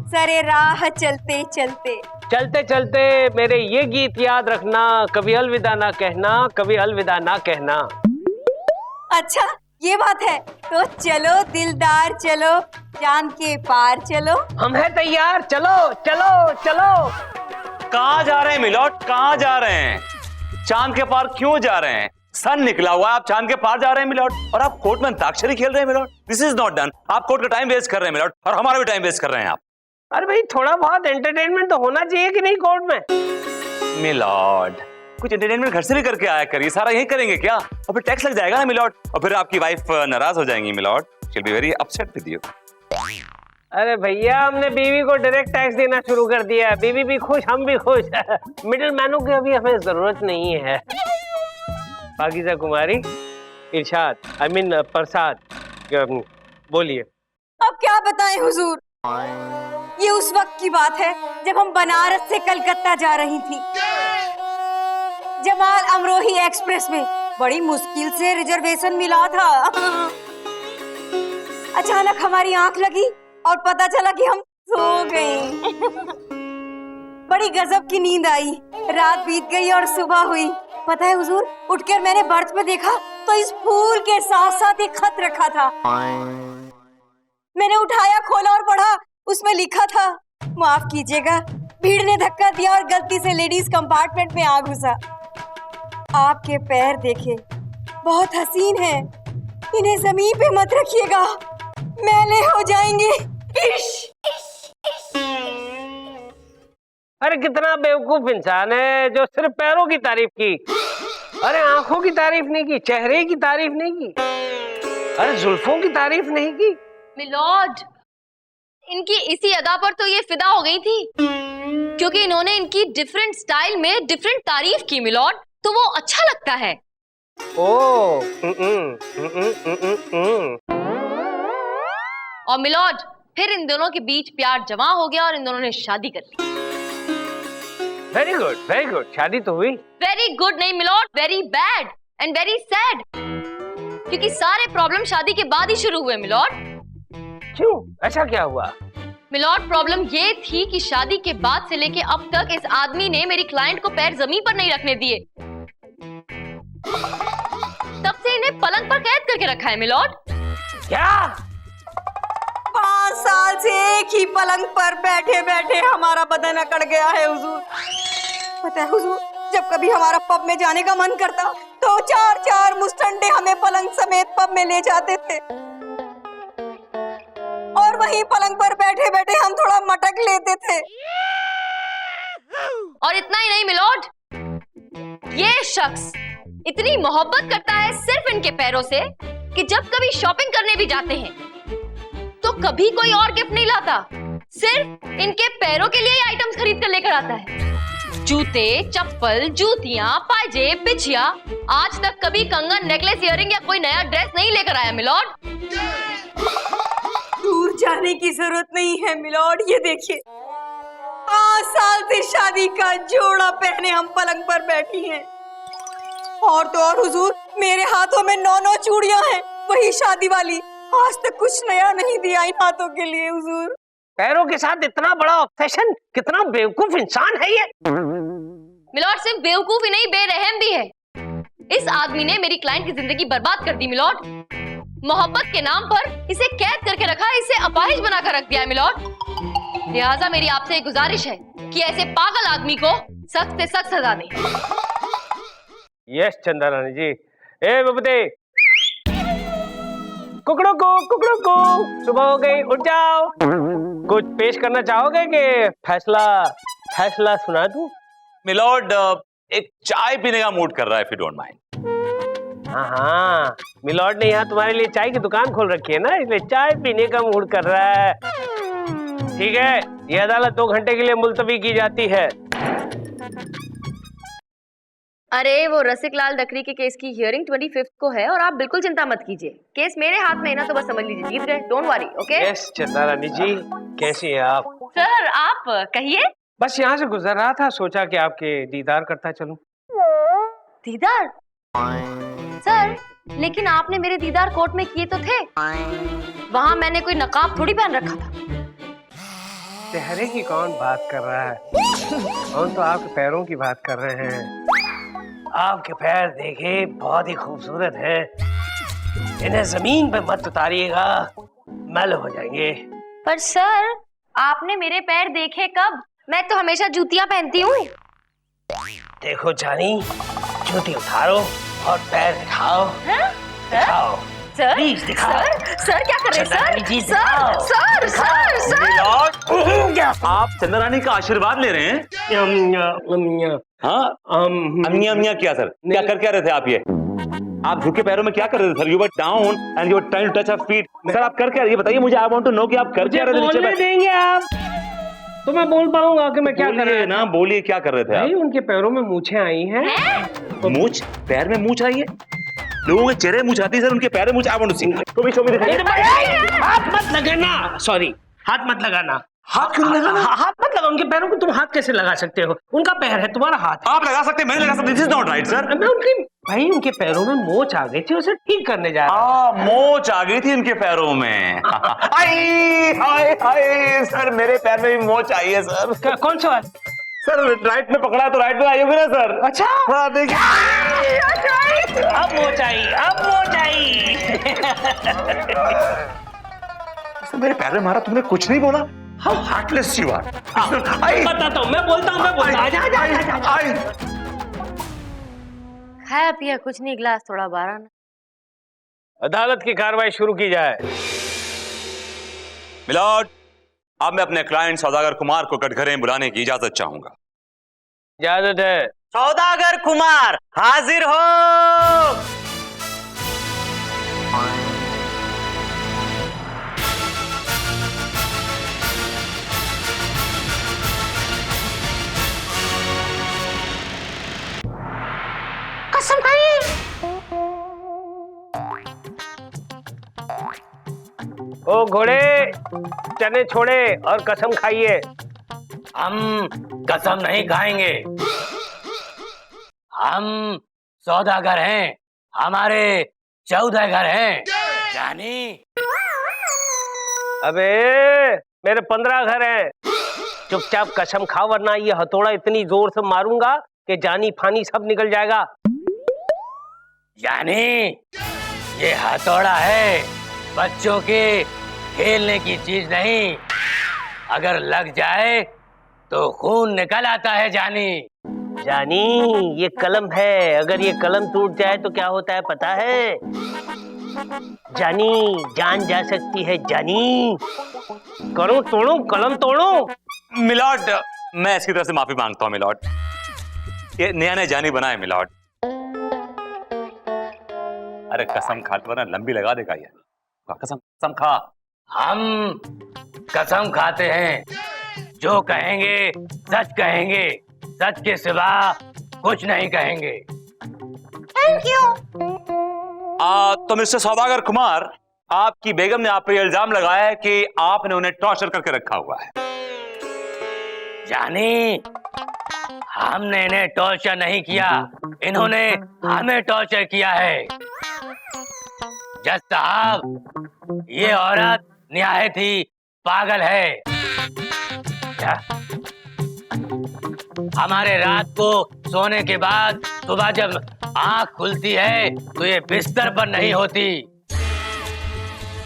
[SPEAKER 7] सरे राह चलते चलते।
[SPEAKER 1] चलते चलते मेरे ये गीत याद रखना, कभी अलविदा ना कहना, कभी अलविदा ना कहना।
[SPEAKER 7] अच्छा ये बात है, तो चलो दिलदार चलो, चांद के पार चलो।
[SPEAKER 1] हम हैं तैयार, चलो चलो चलो।
[SPEAKER 3] कहाँ जा रहे हैं मिलॉर्ड, कहाँ जा रहे हैं? चांद के पार क्यों जा रहे हैं? सन निकला हुआ, आप चांद के पार जा रहे हैं मिलॉर्ड, और आप कोर्ट में अंताक्षरी खेल रहे हैं milord. This is not done. आप कोर्ट का टाइम वेस्ट कर रहे हैं मिलॉर्ड, और हमारा भी टाइम वेस्ट कर रहे हैं आप।
[SPEAKER 1] अरे भाई, थोड़ा बहुत एंटरटेनमेंट तो होना चाहिए कि नहीं कोर्ट में?
[SPEAKER 3] मिलॉर्ड, कुछ एंटरटेनमेंट घर से भी करके आया करिए, सारा यही करेंगे क्या? और फिर टैक्स लग जाएगा ना मिलॉर्ड, और फिर आपकी वाइफ नाराज हो जाएंगी milord. She will be very upset with you.
[SPEAKER 1] अरे भैया, हमने बीवी को डायरेक्ट टैक्स देना शुरू कर दिया। बीवी भी खुश, हम भी खुश। मिडिल मैनों की अभी हमें जरूरत नहीं है। पाकीज़ा कुमारी, इरशाद, आई मीन प्रसाद, बोलिए।
[SPEAKER 7] अब क्या बताएं हुजूर, ये उस वक्त की बात है जब हम बनारस से कलकत्ता जा रही थी। जमाल अमरोही एक्सप्रेस में बड़ी मुश्किल से रिजर्वेशन मिला था। अचानक हमारी आंख लगी और पता चला कि हम सो गए। बड़ी गजब की नींद आई। रात बीत गई और सुबह हुई। पता है हुजूर, उठकर मैंने बर्थ पे देखा तो इस फूल के साथ साथ एक खत रखा था। मैंने उठाया, खोला और पढ़ा। उसमें लिखा था, माफ कीजिएगा, भीड़ ने धक्का दिया और गलती से लेडीज कंपार्टमेंट में आ घुसा। आपके पैर देखे, बहुत हसीन है, इन्हें जमीन पे मत रखिएगा, मैले हो जाएंगे।
[SPEAKER 1] अरे कितना बेवकूफ इंसान है जो सिर्फ पैरों की तारीफ की। अरे आंखों की तारीफ नहीं की, चेहरे की तारीफ नहीं की, अरे जुल्फों की तारीफ नहीं की।
[SPEAKER 2] मिलॉर्ड, इनकी इसी अदा पर तो ये फिदा हो गई थी, क्योंकि इन्होंने इनकी डिफरेंट स्टाइल में डिफरेंट तारीफ की मिलॉर्ड, तो वो अच्छा लगता है। और मिलॉर्ड, फिर इन दोनों के बीच प्यार जमा हो गया और इन दोनों ने शादी कर ली।
[SPEAKER 1] Very good, very good. शादी तो हुई।
[SPEAKER 2] वेरी गुड नहीं milord, very bad and very sad, क्योंकि सारे प्रॉब्लम शादी के बाद ही शुरू हुए मिलॉर्ड।
[SPEAKER 1] क्यों, ऐसा क्या हुआ?
[SPEAKER 2] मिलॉर्ड, प्रॉब्लम ये थी कि शादी के बाद से लेके अब तक इस आदमी ने मेरी क्लाइंट को पैर जमीन पर नहीं रखने दिए। तब से इन्हें पलंग पर कैद करके रखा है मिलॉर्ड।
[SPEAKER 1] क्या?
[SPEAKER 7] 5 साल से एक ही पलंग पर बैठे बैठे हमारा बदन अकड़ गया है हुजूर। पता है हुजूर, जब कभी हमारा पब में जाने का मन करता तो 4-4 मुस्टंडे हमें पलंग समेत पब में ले जाते थे, और वहीं पलंग पर बैठे बैठे हम थोड़ा मटक लेते थे।
[SPEAKER 2] और इतना ही नहीं मिलॉर्ड, ये शख्स इतनी मोहब्बत करता है सिर्फ इनके पैरों से कि जब कभी शॉपिंग करने भी जाते हैं तो कभी कोई और गिफ्ट नहीं लाता, सिर्फ इनके पैरों के लिए ही आइटम्स खरीद कर लेकर आता है। जूते, चप्पल, जूतियां, पायजेब, बिछिया, आज तक कभी कंगन, नेकलेस, इयररिंग या कोई नया ड्रेस नहीं लेकर आया मिलॉर्ड।
[SPEAKER 7] दूर जाने की जरूरत नहीं है मिलॉर्ड, ये देखिए 5 साल से शादी का जोड़ा पहने हम पलंग पर बैठी हैं। और तो और हुजूर, मेरे हाथों में 9 चूड़ियां हैं, वही शादी वाली। आज तक कुछ नया नहीं दिया इन हाथों के लिए हुजूर।
[SPEAKER 1] पैरों के साथ इतना बड़ा ऑब्सेशन, कितना बेवकूफ इंसान है ये।
[SPEAKER 2] मिलॉर्ड, सिर्फ बेवकूफ ही नहीं, बेरहम भी है। इस आदमी ने मेरी क्लाइंट की जिंदगी बर्बाद कर दी मिलॉर्ड। मोहब्बत के नाम पर इसे कैद करके रखा, इसे अपाहिज बनाकर रख दिया मिलॉर्ड। लिहाजा मेरी आपसे एक गुजारिश है कि ऐसे पागल आदमी को सख्त से सख्त सजा दें।
[SPEAKER 1] यस चंदा रानी जी। ए बबूते, कुकड़ों को सुबह हो गई, उठ जाओ। कुछ पेश करना चाहोगे कि फैसला सुना दूं?
[SPEAKER 3] मिलॉर्ड, एक चाय पीने का मूड कर रहा है, इफ यू डोंट माइंड।
[SPEAKER 1] हाँ, मिलॉर्ड ने यहाँ तुम्हारे लिए चाय की दुकान खोल रखी है ना, इसलिए चाय पीने का मूड कर रहा है। ठीक है, ये अदालत 2 घंटे के लिए मुलतवी की जाती है।
[SPEAKER 2] अरे वो रसिक लाल डकरी के केस की हियरिंग 25 को है और आप बिल्कुल चिंता मत कीजिए। केस मेरे हाथ में है ना, तो बस समझ लीजिए जीत गए। Don't worry, okay?
[SPEAKER 1] यस चंदा रानी जी, कैसी हैं आप?
[SPEAKER 2] सर आप कहिए।
[SPEAKER 1] बस यहाँ से गुजर रहा था, सोचा कि आपके दीदार करता चलूं।
[SPEAKER 2] दीदार? सर लेकिन आपने मेरे दीदार कोर्ट में किए तो थे, वहां मैंने कोई नकाब थोड़ी पहन रखा था।
[SPEAKER 1] चेहरे की कौन बात कर रहा है, कौन तो आपके पैरों की बात कर रहे हैं। आपके पैर देखे बहुत ही खूबसूरत हैं, इन्हें जमीन पे मत उतारिएगा, मैल हो जाएंगे।
[SPEAKER 2] पर सर आपने मेरे पैर देखे कब? मैं तो हमेशा जूतियां पहनती हूँ।
[SPEAKER 1] देखो जानी, जूती उतारो और पैर दिखाओ। दिखाओ
[SPEAKER 2] सर,
[SPEAKER 1] प्लीज दिखाओ।
[SPEAKER 2] सर क्या कर रहे हैं
[SPEAKER 1] Chandrani ji,
[SPEAKER 2] sir? Sir sir sir
[SPEAKER 3] milord, आप चंदा रानी का आशीर्वाद ले रहे हैं? हाँ, अमिया अमिया क्या सर? क्या कर क्या रहे थे आप? ये आप झुके पैरों में क्या कर रहे थे sir? You were down and you were trying to touch our feet. Sir आप कर क्या रहे? ये बताइए मुझे, आई वांट टू नो कि आप कर क्या रहे थे नीचे
[SPEAKER 1] बोलने देंगे आप तो मैं बोल पाऊंगा कि मैं क्या कर रहा
[SPEAKER 3] ना? बोलिए क्या कर रहे थे
[SPEAKER 1] भाई?
[SPEAKER 3] आप?
[SPEAKER 1] उनके पैरों में मूछें आई हैं।
[SPEAKER 3] मूछ? पैर में मूछ आई है? लोगों के चेहरे मूछ आती है सर, उनके पैर में मूछ। I want to see. Show me दिखाइए।
[SPEAKER 1] हाथ मत लगाना, सॉरी हाथ मत लगाना।
[SPEAKER 3] हाथ क्यों लगाना?
[SPEAKER 1] हाथ मत लगाओ उनके पैरों को। तुम हाथ कैसे लगा सकते हो? उनका पैर है, तुम्हारा हाथ है।
[SPEAKER 3] आप लगा सकते, मैं नहीं लगा सकता। This is not right sir.
[SPEAKER 1] मैं उनकी भाई उनके पैरों में मोच आ गई थी, उसे ठीक करने जा रहा था।
[SPEAKER 3] मोच आ गई थी इनके पैरों में। आई हाय हाय सर, मेरे पैर में भी मोच आई है सर।
[SPEAKER 1] कौन सा वाला?
[SPEAKER 3] सर राइट में पकड़ा तो राइट में आई होगी ना सर?
[SPEAKER 1] अच्छा
[SPEAKER 3] हाँ देखिए,
[SPEAKER 1] अब मोच आई, अब मोच आई।
[SPEAKER 3] सर मेरे पैर में मारा, तुमने कुछ नहीं बोला? How heartless you are.
[SPEAKER 1] बताता हूँ, मैं बोलता हूँ। आजा आजा आजा।
[SPEAKER 2] खाया पिया कुछ नहीं, गिलास थोड़ा बारह ना।
[SPEAKER 1] अदालत की कार्रवाई शुरू की जाए।
[SPEAKER 3] मिलॉर्ड, अब मैं अपने क्लाइंट सौदागर कुमार को कटघरे में बुलाने की इजाजत चाहूंगा।
[SPEAKER 1] इजाजत है।
[SPEAKER 10] सौदागर कुमार हाजिर हो।
[SPEAKER 8] कसम खाइए।
[SPEAKER 1] ओ घोड़े, चने छोड़े और कसम खाइए।
[SPEAKER 9] हम कसम नहीं खाएंगे, हम सौदागर हैं, हमारे 14 घर हैं। जानी?
[SPEAKER 1] अबे मेरे 15 घर हैं। चुपचाप कसम खा, वरना ये हथौड़ा इतनी जोर से मारूंगा कि जानी फानी सब निकल जाएगा।
[SPEAKER 9] जानी, ये हथौड़ा है, बच्चों के खेलने की चीज नहीं। अगर लग जाए तो खून निकल आता है। जानी?
[SPEAKER 1] जानी ये कलम है, अगर ये कलम टूट जाए तो क्या होता है पता है? जानी जान जा सकती है। जानी करूं तोड़ूं, कलम तोड़ूं?
[SPEAKER 3] मिलॉर्ड, मैं इसकी तरफ से माफी मांगता हूँ मिलॉर्ड। ये नया नया जानी बना है मिलॉर्ड। अरे कसम खा, वरना लंबी लगा देगा ये। कसम कसम खा।
[SPEAKER 9] हम कसम खाते हैं, जो कहेंगे सच कहेंगे, सच के सिवा कुछ नहीं कहेंगे।
[SPEAKER 8] Thank you.
[SPEAKER 3] तो मिस्टर सौदागर कुमार, आपकी बेगम ने आप पर इल्जाम लगाया है कि आपने उन्हें टॉर्चर करके रखा हुआ है।
[SPEAKER 9] जानी, हमने इन्हें टॉर्चर नहीं किया, इन्होंने हमें टॉर्चर किया है। जज साहब, ये औरत निहायत ही पागल है। क्या? हमारे रात को सोने के बाद सुबह जब आंख खुलती है तो ये बिस्तर पर नहीं होती,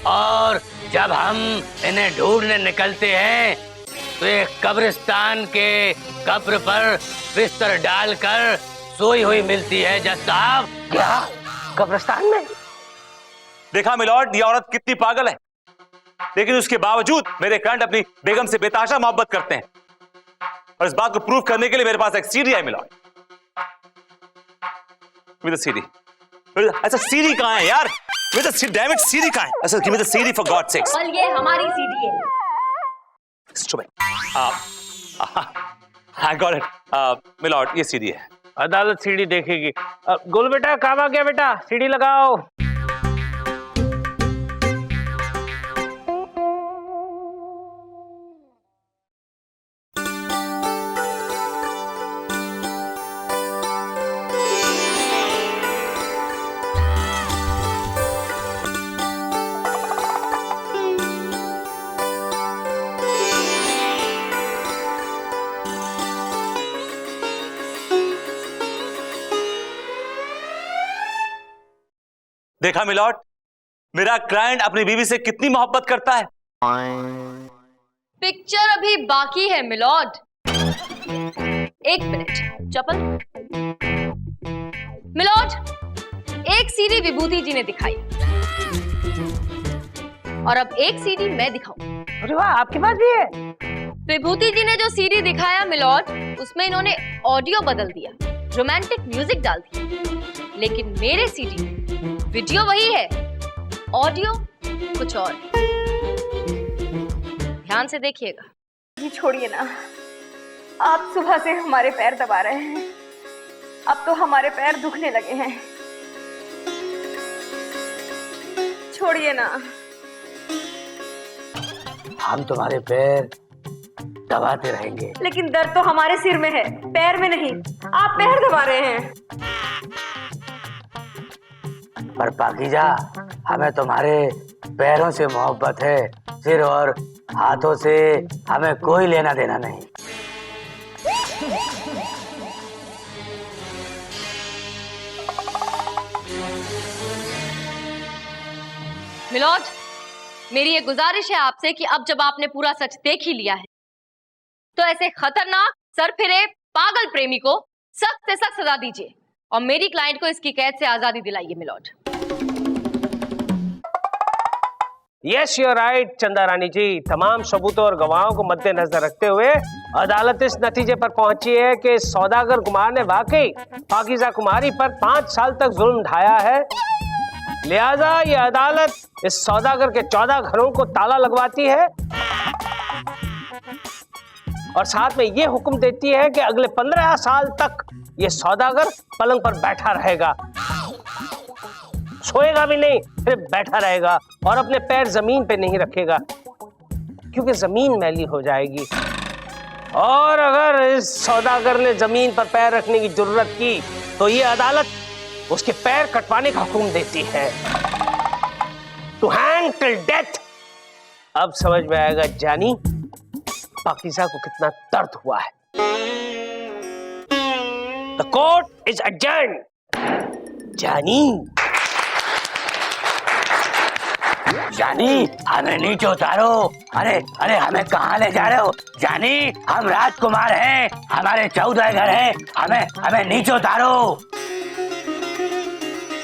[SPEAKER 9] और जब हम इन्हें ढूंढने निकलते हैं तो ये कब्रिस्तान के कब्र पर बिस्तर डालकर सोई हुई मिलती है। जज साहब,
[SPEAKER 1] क्या कब्रिस्तान में?
[SPEAKER 3] देखा मिलॉर्ड, ये औरत कितनी पागल है, लेकिन उसके बावजूद मेरे क्लाइंट अपनी बेगम से बेतहाशा मोहब्बत करते हैं, और इस बात को प्रूव करने के लिए मेरे पास एक सीडी है मिलॉर्ड। With CD. ऐसा सीडी कहां है यार? विद डैमेज सीडी कहां है? ऐसा give me the CD for God sex.
[SPEAKER 2] और ये हमारी सीडी है।
[SPEAKER 3] आई गॉट इट मिलॉर्ड, ये सीडी है।
[SPEAKER 1] अदालत सीढ़ी देखेगी। गोलू बेटा काम आ गया बेटा, सीढ़ी लगाओ।
[SPEAKER 3] देखा मिलॉर्ड, मेरा क्लाइंट अपनी बीवी से कितनी मोहब्बत करता है।
[SPEAKER 2] पिक्चर अभी बाकी है मिलॉर्ड। एक मिनट चपल। मिलॉर्ड, एक सीडी विभूति जी ने दिखाई और अब एक सीडी मैं दिखाऊं।
[SPEAKER 1] अरे वाह, आपके पास भी है?
[SPEAKER 2] विभूति जी ने जो सीडी दिखाया मिलॉर्ड, उसमें इन्होंने ऑडियो बदल दिया, रोमांटिक म्यूजिक डाल दिया। लेकिन मेरे सीडी में वीडियो वही है, ऑडियो कुछ और। ध्यान से देखिएगा।
[SPEAKER 7] ये छोड़िए ना, आप सुबह से हमारे पैर दबा रहे हैं, अब तो हमारे पैर दुखने लगे हैं। छोड़िए ना।
[SPEAKER 4] हम तुम्हारे पैर दबाते रहेंगे।
[SPEAKER 7] लेकिन दर्द तो हमारे सिर में है, पैर में नहीं। आप पैर दबा रहे हैं।
[SPEAKER 4] पर पाकीजा, हमें तुम्हारे पैरों से मोहब्बत है, सिर और हाथों से हमें कोई लेना देना नहीं।
[SPEAKER 2] मिलॉर्ड, मेरी ये गुजारिश है आपसे कि अब जब आपने पूरा सच देख ही लिया है, तो ऐसे खतरनाक सरफिरे पागल प्रेमी को सख्त से सख्त सजा दीजिए और मेरी क्लाइंट को इसकी कैद से आजादी दिलाइए milord.
[SPEAKER 1] Yes you are right Chanda Rani जी। तमाम सबूतों और गवाहों को मद्देनजर रखते हुए अदालत इस नतीजे पर पहुंची है कि सौदागर कुमार ने वाकई पाकीज़ा कुमारी पर 5 साल तक जुल्म ढाया है। लिहाजा ये अदालत इस सौदागर के 14 घरों को ताला लगवाती है और साथ में ये हुक्म देती है कि अगले 15 साल तक ये सौदागर पलंग पर बैठा रहेगा, सोएगा भी नहीं, सिर्फ बैठा रहेगा और अपने पैर जमीन पे नहीं रखेगा क्योंकि जमीन मैली हो जाएगी। और अगर इस सौदागर ने जमीन पर पैर रखने की जरूरत की तो ये अदालत उसके पैर कटवाने का हुक्म देती है, टू हैंग टिल डेथ। अब समझ में आएगा जानी पाकीज़ा को कितना दर्द हुआ है। The court is adjourned. जानी
[SPEAKER 4] जानी, हमें नीचे उतारो। अरे अरे, हमें कहाँ ले जा रहे हो जानी? हम राजकुमार हैं, हमारे 14 घर हैं, हमें नीचे उतारो।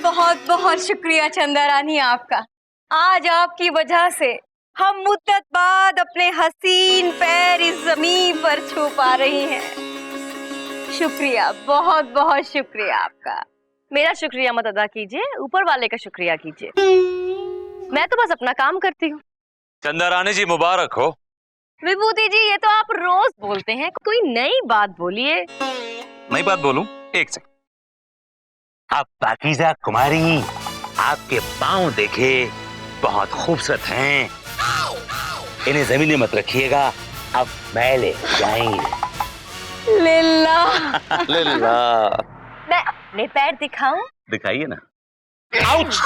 [SPEAKER 7] बहुत बहुत शुक्रिया चंदा रानी आपका। आज आपकी वजह से हम मुद्दत बाद अपने हसीन पैर इस जमीन पर छू पा रही हैं। शुक्रिया, बहुत बहुत शुक्रिया आपका।
[SPEAKER 2] मेरा शुक्रिया मत अदा कीजिए, ऊपर वाले का शुक्रिया कीजिए। मैं तो बस अपना काम करती हूँ।
[SPEAKER 3] चंदा रानी जी मुबारक हो।
[SPEAKER 2] विभूति जी, ये तो आप रोज बोलते हैं, कोई नई बात बोलिए।
[SPEAKER 3] नई बात बोलूं? एक सेकंड।
[SPEAKER 4] अब पाकीज़ा कुमारी, आपके पांव देखे बहुत खूबसूरत हैं, इन्हें जमीन में मत रखिएगा, अब मैले जाएंगे।
[SPEAKER 7] लिल्ला
[SPEAKER 3] लिल्ला।
[SPEAKER 2] मैं अपने पैर दिखाऊं?
[SPEAKER 3] दिखाइए ना।
[SPEAKER 4] आउच!